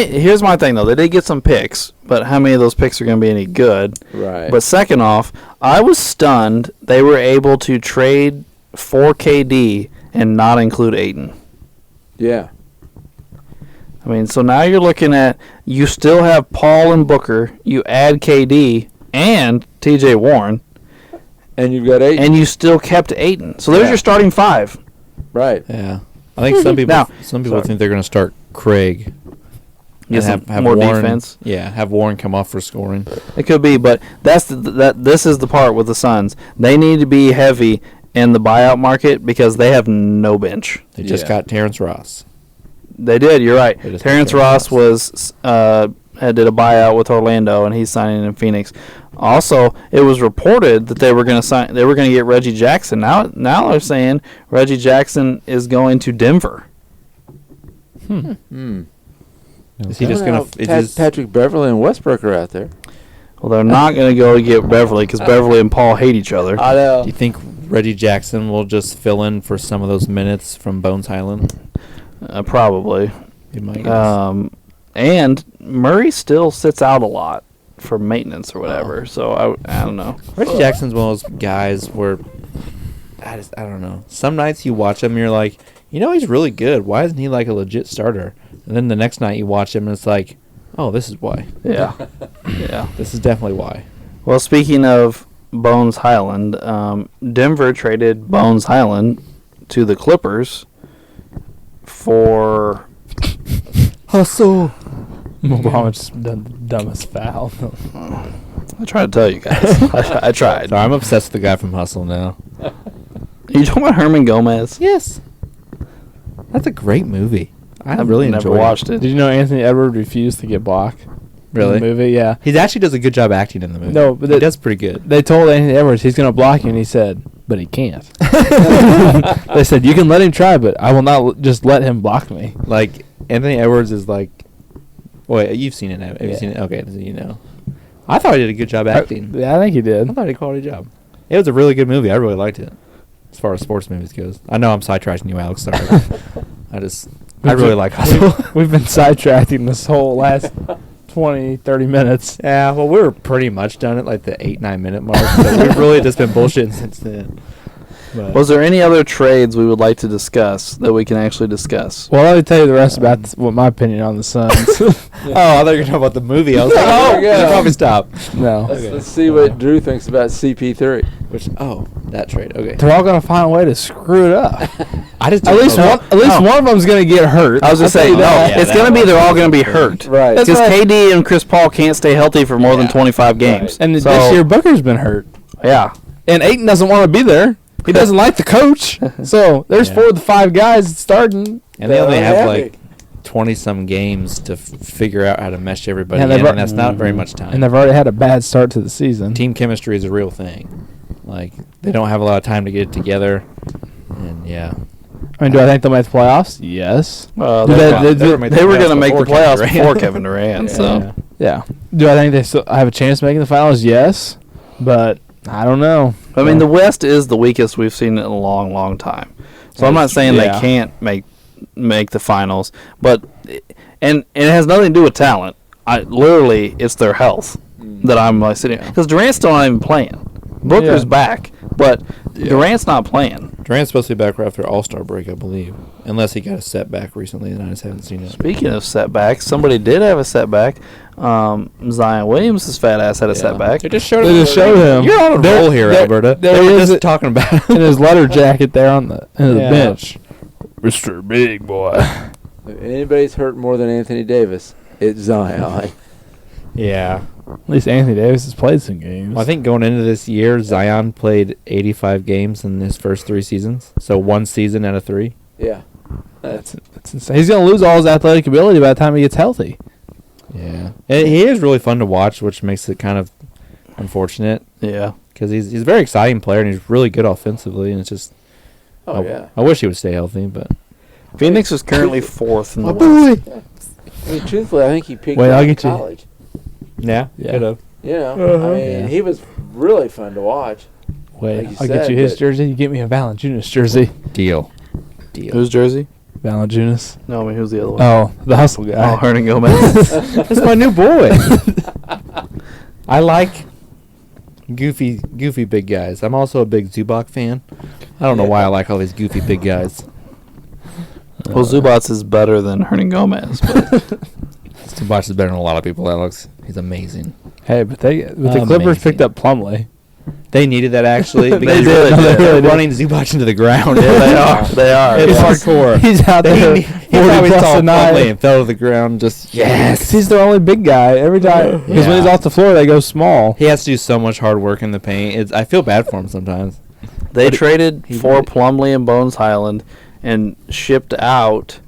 Here's my thing though. They did get some picks, but how many of those picks are going to be any good? Right. But second off, I was stunned they were able to trade for KD and not include Ayton. yeah. I mean, so now you're looking at, you still have Paul and Booker, you add KD and TJ Warren, And you've got 8. and you still kept Ayton. So there's Yeah. your starting 5. right. Yeah. I think some people Now- think they're going to start Craig. Get and some more Warren, defense. Yeah, have Warren come off for scoring. It could be, but this is the part with the Suns. They need to be heavy in the buyout market because they have no bench. They just Yeah. got Terrence Ross. They did. You're right. They just Terrence got Terrence Ross did a buyout with Orlando, and he's signing in Phoenix. Also, it was reported that they were going to sign. They were going to get Reggie Jackson. Now they're saying Reggie Jackson is going to Denver. Hmm. Is he just going to? Patrick Beverly and Westbrook are out there. Well, they're not going to go get Beverly because Beverly and Paul hate each other. know. Do you think Reggie Jackson will just fill in for some of those minutes from Bones Highland? Probably. He might. And Murray still sits out a lot for maintenance or whatever. So I don't know. Reggie Jackson's one of those guys where I don't know. Some nights you watch him, you're like, he's really good. Why isn't he like a legit starter? And then the next night you watch him, and it's like, oh, this is why. Yeah, yeah. This is definitely why. Well, speaking of Bones Highland, Denver traded Bones Highland to the Clippers for Hustle. Muhammad's done the dumbest foul. I tried to tell you guys. I tried. So I'm obsessed with the guy from Hustle now. You talking about Herman Gomez? Yes. That's a great movie. I I've really never enjoyed watched Did it. you know Anthony Edwards refused to get blocked? Really? In the movie, yeah. He actually does a good job acting in the movie. No, but he does pretty good. They told Anthony Edwards he's going to block you, and he said, but he can't. They said, you can let him try, but I will not just let him block me. Like, Anthony Edwards is like... Wait, you've seen it. Have you Yeah. seen it? Okay, so you know. I thought he did a good job acting. Yeah, I think he did. I thought he did a quality job. It was a really good movie. I really liked it. As far as sports movies goes. I know I'm sidetracking you, Alex. Sorry. I really like Hustle. We've been sidetracking this whole last 20, 30 minutes. Yeah, well, we were pretty much done at like the 8-9 minute mark. So we've really just been bullshitting since then. But Was there any other trades we would like to discuss that we can actually discuss? Well, let me tell you the rest about what my opinion on the Suns. oh, I thought you were talking about the movie. I was like, There oh, we go. we should probably stop. No. Let's see what Drew thinks about CP3. Which that trade. Okay. They're all going to find a way to screw it up. I just At least one of them's going to get hurt. I was going to say, I'll tell you no, that. Yeah, it's that going to be was- they're all going to be hurt. Right. That's Because right. KD and Chris Paul can't stay healthy for more than Yeah. 25 games. And So, this year, Booker's been hurt. yeah. And Ayton doesn't want to be there. He doesn't like the coach. So there's Yeah. 4 of the 5 guys starting. And they only have unhappy. like 20-some games to figure out how to mesh everybody Yeah, in, they've and al- that's not very much time. And they've already had a bad start to the season. Team chemistry is a real thing. Like, they don't have a lot of time to get it together. And, yeah. I mean, do I think they'll make the playoffs? Yes. Well, Did they, they- they were going to make the before playoffs Kevin before Durant. Kevin Durant. Yeah. So Yeah. Do I think they still have a chance of making the finals? Yes. But I don't know. I mean, the West is the weakest we've seen in a long, long time. So I'm not saying Yeah. they can't make the finals, but and it has nothing to do with talent. Literally, it's their health that I'm like sitting because Durant's still not even playing. Booker's Yeah. back, but Durant's not playing. Durant's supposed to be back right after All-Star break, I believe. Unless he got a setback recently, and I just haven't seen it. Speaking of setbacks, somebody did have a setback. Zion Williams' fat ass had a setback. They just showed They just showed him. You're on a There- roll here, there- Alberta. there They were is just a- talking about it. In his letter jacket there on the Yeah. bench. Mr. Big Boy. If anybody's hurt more than Anthony Davis, it's Zion. Yeah. At least Anthony Davis has played some games. Well, I think going into this year, Zion played 85 games in his first 3 seasons. So 1 season out of 3. Yeah. that's insane. He's going to lose all his athletic ability by the time he gets healthy. Yeah. And he is really fun to watch, which makes it kind of unfortunate. Yeah. Because he's a very exciting player, and he's really good offensively. And it's just, Oh, yeah. I wish he would stay healthy, but Phoenix is currently fourth in the My West. boy. I mean, truthfully, I think he peaked Wait, out I'll in get you. college. Yeah, Yeah. could have. You know, I mean, Yeah. he was really fun to watch. Wait, Like you I'll get said, you his but- jersey. You get me a Valanciunas jersey. Deal. Whose jersey? Valanciunas. No, I mean, who's the other one? Oh, the hustle Oh, guy. Hernan Gomez. That's my new boy. I like goofy big guys. I'm also a big Zubac fan. I don't know why I like all these goofy big guys. Well, Zubats is better than Hernan Gomez. But Zubac is better than a lot of people, Alex. He's amazing. Hey, but the Clippers picked up Plumlee. They needed that actually. They because did, They're they did. running Zubac into the ground. yeah, they are. They are. It's Yes. hardcore. He's out there. He 40 probably plus saw a night. Plumlee and fell to the ground. Just yes. He's the only big guy every time. Because when he's Yeah. off the floor, they go small. He has to do so much hard work in the paint. I feel bad for him sometimes. They But traded he for really- Plumlee and Bones Highland and shipped out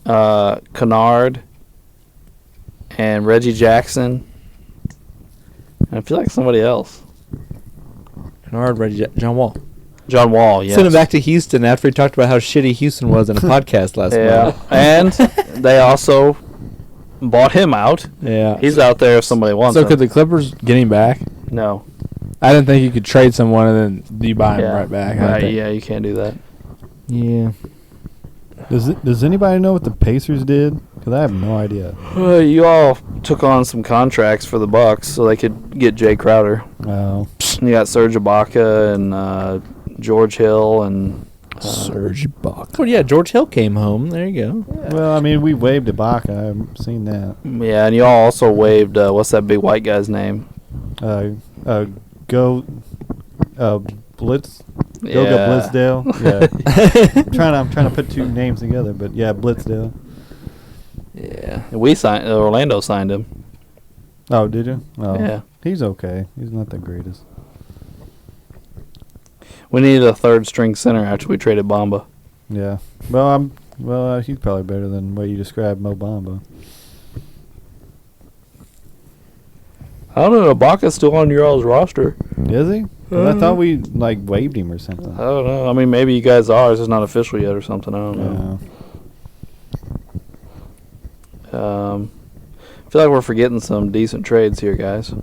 Kennard and Reggie Jackson. And I feel like somebody else. Kennard, Reggie, John Wall. John Wall, yes. Sent him back to Houston after he talked about how shitty Houston was in a podcast last Yeah. month. And they also bought him out. Yeah. He's out there if somebody wants So him. could the Clippers get him back? No. I didn't think you could trade someone and then you buy him Yeah. right back. I didn't think- Yeah, you can't do that. Yeah. Does anybody know what the Pacers did? Because I have no idea. You all took on some contracts for the Bucks so they could get Jay Crowder. Oh, You got Serge Ibaka and George Hill and Serge Ibaka. Well, yeah, George Hill came home. There you go. well, I mean, we waived Ibaka. I haven't seen that. yeah, and you all also waived what's that big white guy's name? Go, Blitz. Yeah. Goga Blitzdale. Yeah. I'm trying to put two names together, but yeah, Blitzdale. Yeah. We signed Orlando signed him. Oh, did you? Oh, Yeah. He's okay. He's not the greatest. We needed a third string center after we traded Bamba. Yeah. Well, he's probably better than what you described, Mo Bamba. I don't know. Ibaka's still on your all's roster. Is he? 'Cause I thought we waived him or something. I don't know. I mean, maybe you guys are. It's just not official yet or something. I don't know. I feel like we're forgetting some decent trades here, guys.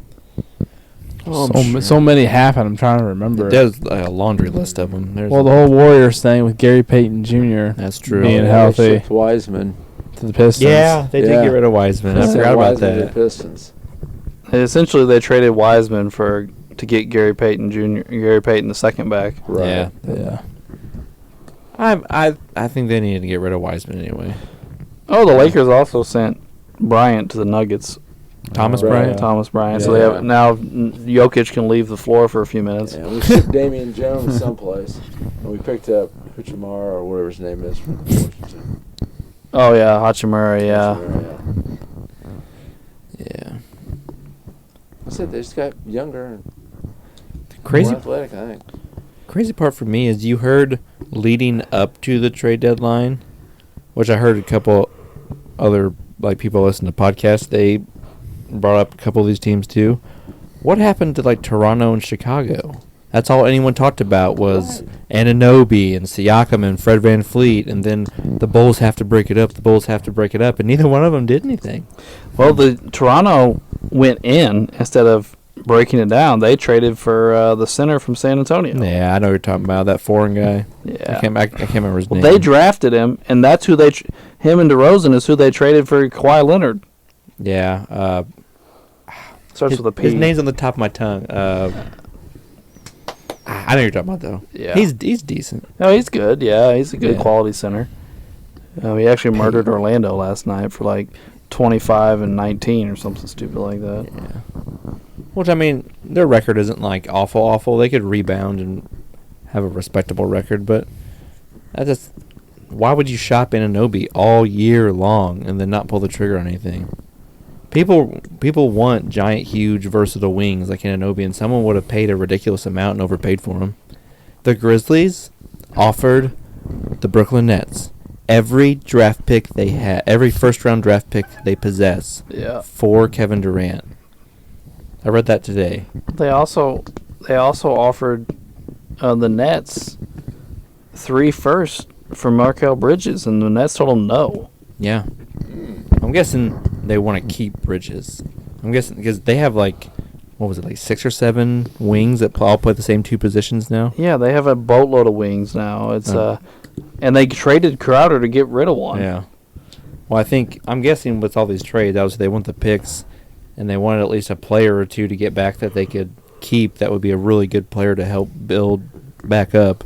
So many happen. I'm trying to remember. There's a laundry list of them. Well, the whole Warriors thing with Gary Payton Jr. That's true. Being They healthy shipped Wiseman. to the Pistons. Yeah, they did Yeah. get rid of Wiseman. I Sent forgot about Wiseman to the that. Pistons. Essentially, they traded Wiseman to get Gary Payton the second back. Right. Yeah. Yeah. I think they needed to get rid of Wiseman anyway. Oh, the Lakers also sent Bryant to the Nuggets. Thomas Right. Bryant. Thomas Bryant. So Yeah. they have now Jokic can leave the floor for a few minutes. Yeah, we shipped Damian Jones someplace, and we picked up Huchamar or whatever his name is from Washington. Oh yeah, Hachimura. Yeah. Yeah. I said they just got younger and Crazy more athletic, I think. Crazy part for me is you heard leading up to the trade deadline, which I heard a couple other people listen to podcasts. They brought up a couple of these teams too. What happened to Toronto and Chicago? That's all anyone talked about was Anunoby and Siakam and Fred VanVleet, and then the Bulls have to break it up. The Bulls have to break it up, and neither one of them did anything. Well, the Toronto went in instead of breaking it down. They traded for the center from San Antonio. Yeah, I know what you're talking about, that foreign guy. Yeah. I can't remember his Well, name. they drafted him, and that's who him and DeRozan is who they traded for Kawhi Leonard. Yeah. Starts with a P. His name's on the top of my tongue. I know what you're talking about though. Yeah. He's decent. No, he's good. Yeah, he's a good Yeah. quality center. He actually murdered Orlando last night for 25 and 19 or something stupid like that. Yeah. Which I mean, their record isn't awful. They could rebound and have a respectable record, but why would you shop Anunoby all year long and then not pull the trigger on anything? People want giant, huge, versatile wings like Anunoby, and someone would have paid a ridiculous amount and overpaid for him. The Grizzlies offered the Brooklyn Nets every draft pick they had, every first-round draft pick they possess Yeah. for Kevin Durant. I read that today. They also offered the Nets 3 first for Markel Bridges, and the Nets told him no. Yeah. I'm guessing they want to keep Bridges. I'm guessing because they have like 6 or 7 wings that all play the same 2 positions now. Yeah, they have a boatload of wings now. It's and they traded Crowder to get rid of one. Yeah. Well, I'm guessing with all these trades, obviously they want the picks, and they wanted at least a player or two to get back that they could keep. That would be a really good player to help build back up.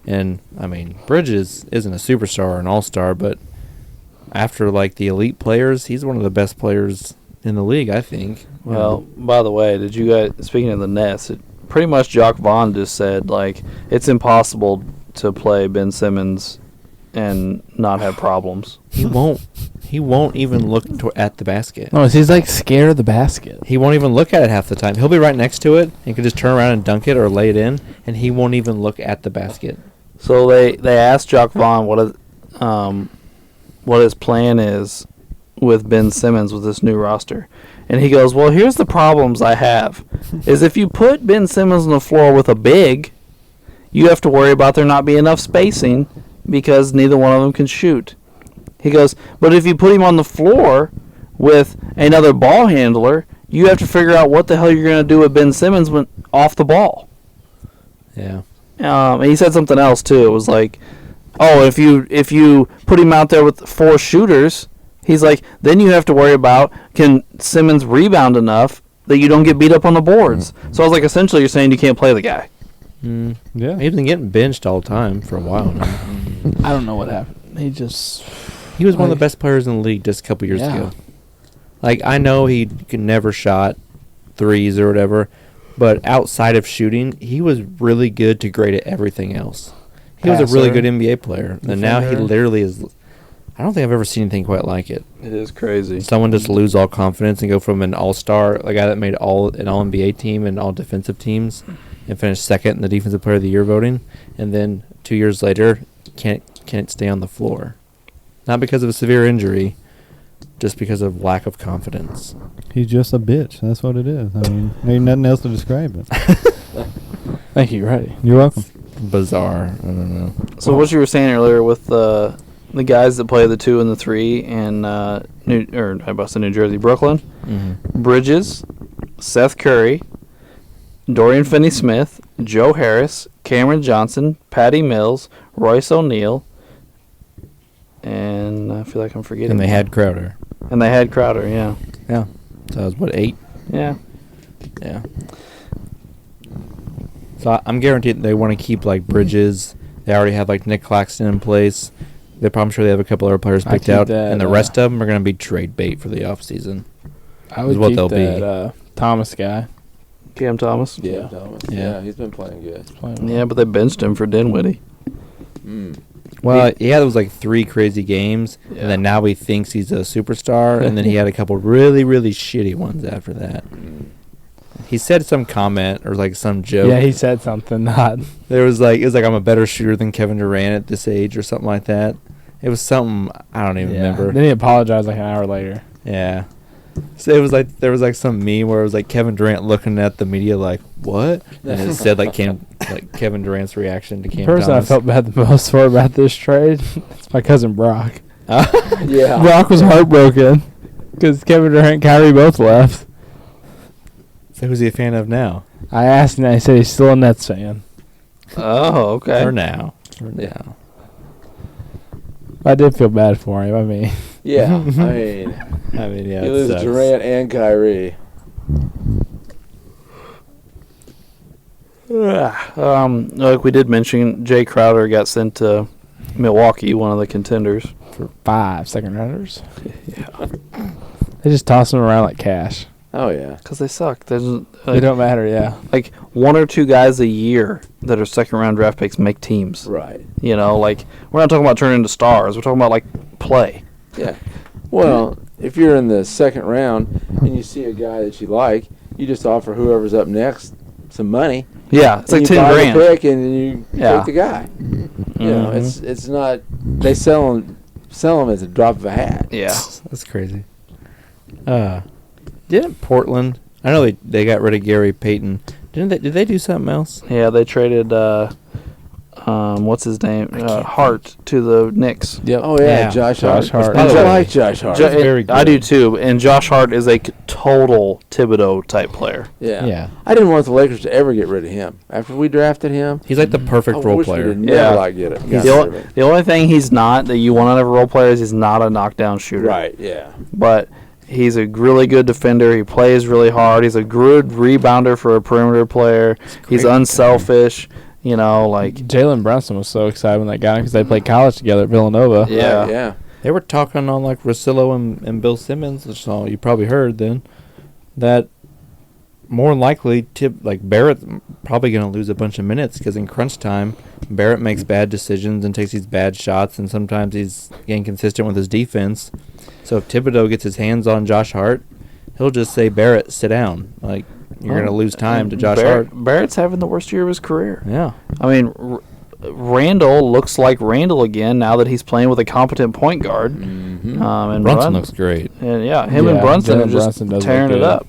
And I mean, Bridges isn't a superstar or an all-star, but after like the elite players, he's one of the best players in the league, I think. Well, by the way, did you guys, speaking of the Nets, pretty much Jacques Vaughn just said, like, it's impossible to play Ben Simmons and not have problems. He won't even look at the basket. No, he's like scared of the basket. He won't even look at it half the time. He'll be right next to it and can just turn around and dunk it or lay it in, and he won't even look at the basket. So they asked Jacques Vaughn what his plan is with Ben Simmons with this new roster. And he goes, well, here's the problems I have. Is if you put Ben Simmons on the floor with a big, you have to worry about there not being enough spacing because neither one of them can shoot. He goes, but if you put him on the floor with another ball handler, you have to figure out what the hell you're going to do with Ben Simmons when off the ball. Yeah. And he said something else too. It was like, oh, if you put him out there with 4 shooters, he's like, then you have to worry about, can Simmons rebound enough that you don't get beat up on the boards? So I was like, essentially, you're saying you can't play the guy. Yeah. He's been getting benched all the time for a while now. I don't know what happened. He was one of the best players in the league just a couple years ago. Like, I know he never shot threes or whatever, but outside of shooting, he was really good to great at everything else. He was a really good NBA player, and now he literally is. I don't think I've ever seen anything quite like it. It is crazy. Someone just lose all confidence and go from an all-star, a guy that made an all-NBA team and all defensive teams, and finished second in the Defensive Player of the Year voting, and then 2 years later can't stay on the floor, not because of a severe injury, just because of lack of confidence. He's just a bitch. That's what it is. I mean, ain't nothing else to describe it. Thank you, Roddy. You're welcome. Bizarre. I don't know. So what you were saying earlier with the guys that play the 2 and the 3 in New Jersey, Brooklyn, Bridges, Seth Curry, Dorian Finney-Smith, Joe Harris, Cameron Johnson, Patty Mills, Royce O'Neal, and I feel like I'm forgetting. And they had Crowder. Yeah. Yeah. So that was, 8? Yeah. Yeah. So I'm guaranteed they want to keep, like, Bridges. They already have, like, Nick Claxton in place. I'm sure they have a couple other players picked out. And the rest of them are going to be trade bait for the offseason. I would keep that Thomas guy. Cam Thomas? Yeah. Thomas. Yeah, he's been playing good. Yeah, but they benched him for Dinwiddie. Well, yeah, there was like 3 crazy games, and then now he thinks he's a superstar, and then he had a couple really, really shitty ones after that. He said some comment or like some joke. Yeah, he said something. It was like I'm a better shooter than Kevin Durant at this age or something like that. It was something I don't even remember. Then he apologized like an hour later. Yeah. So it was like there was like some meme where it was like Kevin Durant looking at the media like what, and it said like Kevin Durant's reaction to Cam The person Thomas. I felt bad the most for about this trade, it's my cousin Brock. Yeah. Brock was heartbroken because Kevin Durant and Kyrie both left. So who's he a fan of now? I asked him, and he said he's still a Nets fan. Oh, okay. For now. I did feel bad for him. I mean, Yeah. I mean, Yeah. he It loses sucks. Durant and Kyrie. Like we did mention, Jay Crowder got sent to Milwaukee, one of the contenders. for 5 second rounders. Yeah. They just toss him around like cash. Oh, yeah. Because they suck. They don't matter, yeah. Like 1 or 2 guys a year that are second-round draft picks make teams. Right. You know, like, we're not talking about turning into stars. We're talking about, like, play. Yeah. Well, if you're in the second round and you see a guy that you like, you just offer whoever's up next some money. Yeah, it's like you 10 buy grand. the pick and then you Yeah. take the guy. You know, it's not. They sell them as a drop of a hat. Yeah. That's crazy. Didn't Portland? I know they got rid of Gary Payton. Did they do something else? Yeah, they traded what's his name? Hart to the Knicks. Yep. Oh yeah, Josh Hart. Hart. I And Jo- like Josh Hart. very I do good. too. And Josh Hart is a total Thibodeau type player. yeah. Yeah. I didn't want the Lakers to ever get rid of him. After we drafted him, He's like the perfect I role wish we player. did never Yeah. like get it. Got The, rid of him. the only thing he's not that you want out of a role player is he's not a knockdown shooter. Right. Yeah. But he's a really good defender. He plays really hard. He's a good rebounder for a perimeter player. He's unselfish. You know, like Jalen Brunson was so excited when they got him because they played college together at Villanova. Yeah. Right, yeah. They were talking on like Russillo and Bill Simmons, which all you probably heard then, that more than likely Barrett's probably going to lose a bunch of minutes because in crunch time, Barrett makes bad decisions and takes these bad shots, and sometimes he's inconsistent with his defense. So if Thibodeau gets his hands on Josh Hart, he'll just say, Barrett, sit down. Like, you're going to lose time to Josh Hart. Barrett's having the worst year of his career. Yeah. I mean, Randall looks like Randall again now that he's playing with a competent point guard. Mm-hmm. And Brunson looks great. And yeah, him and Yeah, Brunson Jalen are just Brunson does tearing look it good. up.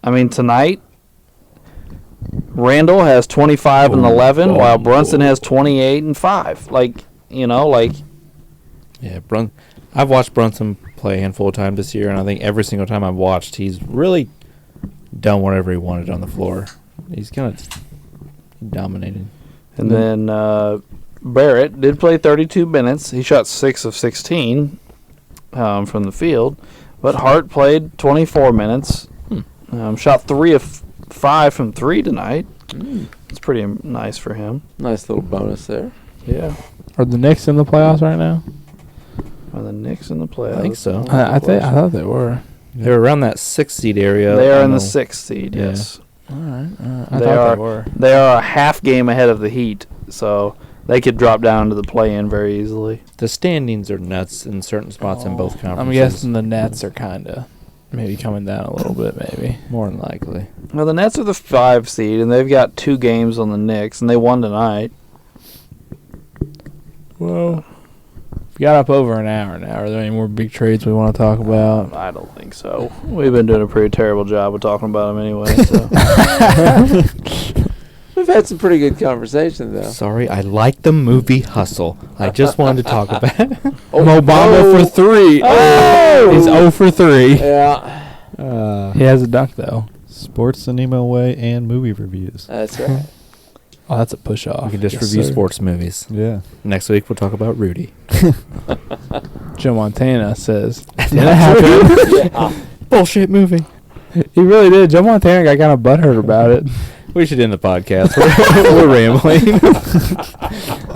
I mean, tonight, Randall has 25 and 11, while Brunson has 28 and 5. Like, you know, like Yeah, I've watched Brunson play a handful of times this year, and I think every single time I've watched, he's really done whatever he wanted on the floor. He's kind of dominated. And then Barrett did play 32 minutes. He shot 6 of 16 from the field. But Hart played 24 minutes. Shot 3 of 5 from 3 tonight. It's pretty nice for him. Nice little bonus there. Yeah. Are the Knicks in the playoffs right now? Are the Knicks in the playoffs? I think so. I thought they were. They're around that 6th seed area. They I are in the know. 6th seed, Yeah. yes. All right. I thought they were. They are a half game ahead of the Heat, so they could drop down to the play-in very easily. The standings are nuts in certain spots in both conferences. I'm guessing the Nets are kind of maybe coming down a little bit, maybe. More than likely. Well, the Nets are the 5 seed, and they've got 2 games on the Knicks, and they won tonight. Well, we got up over an hour now. Are there any more big trades we want to talk about? I don't think so. We've been doing a pretty terrible job of talking about them anyway. So. We've had some pretty good conversations though. Sorry, I like the movie Hustle. I just wanted to talk about it. Obama for 3. Oh! He's 0 for 3. Yeah, He has a dunk, though. Sports the NEMO Way and movie reviews. that's right. Oh, that's a push-off. We can just Yes, review sir. sports movies. Yeah. Next week we'll talk about Rudy. Joe Montana says, did it happen? Bullshit movie. He really did. Joe Montana got kind of butthurt about it. We should end the podcast. We're rambling.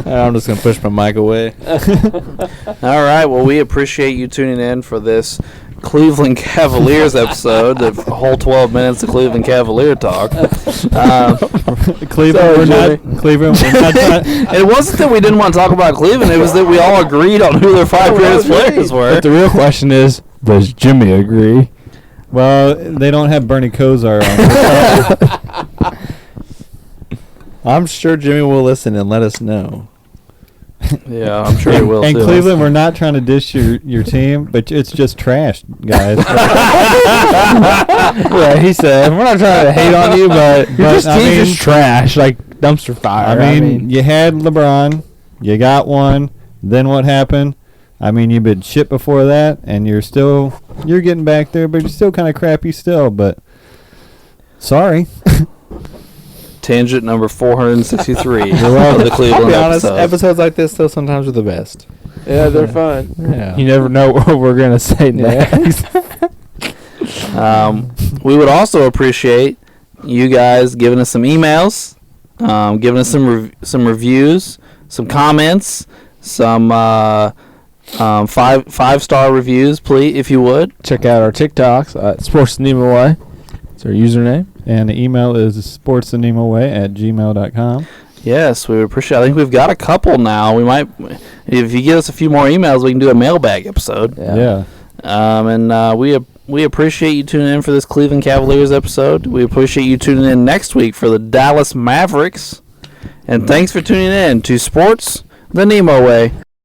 I'm just going to push my mic away. All right. Well, we appreciate you tuning in for this Cleveland Cavaliers episode, the whole 12 minutes of Cleveland Cavalier talk. Cleveland, we're not. Cleveland, we're not. It wasn't that we didn't want to talk about Cleveland. It was that we all agreed on who their 5 greatest players were. But the real question is, does Jimmy agree? Well, they don't have Bernie Kosar on. I'm sure Jimmy will listen and let us know. Yeah, I'm sure he will, And too. Cleveland, we're not trying to dish your team, but it's just trash, guys. Yeah, he said, we're not trying to hate on you, but your I team's mean- just trash, like dumpster fire. I mean, you had LeBron, you got one. Then what happened? I mean, you've been shit before that, and you're getting back there, but you're still kind of crappy still. But sorry. Tangent number 463 of Well, the I'll Cleveland be honest, episode. episodes like this, though, sometimes are the best. Yeah, they're fun. Yeah. you never know what we're going to say next. We would also appreciate you guys giving us some emails, giving us some reviews, some comments, some 5-star reviews, please, if you would. Check out our TikToks, Sports the NEMO Way. It's our username. And the email is sportsthenemoway@gmail.com. Yes, we would appreciate. I think we've got a couple now. We might, if you give us a few more emails, we can do a mailbag episode. Yeah. We appreciate you tuning in for this Cleveland Cavaliers episode. We appreciate you tuning in next week for the Dallas Mavericks. And thanks for tuning in to Sports the NEMO Way.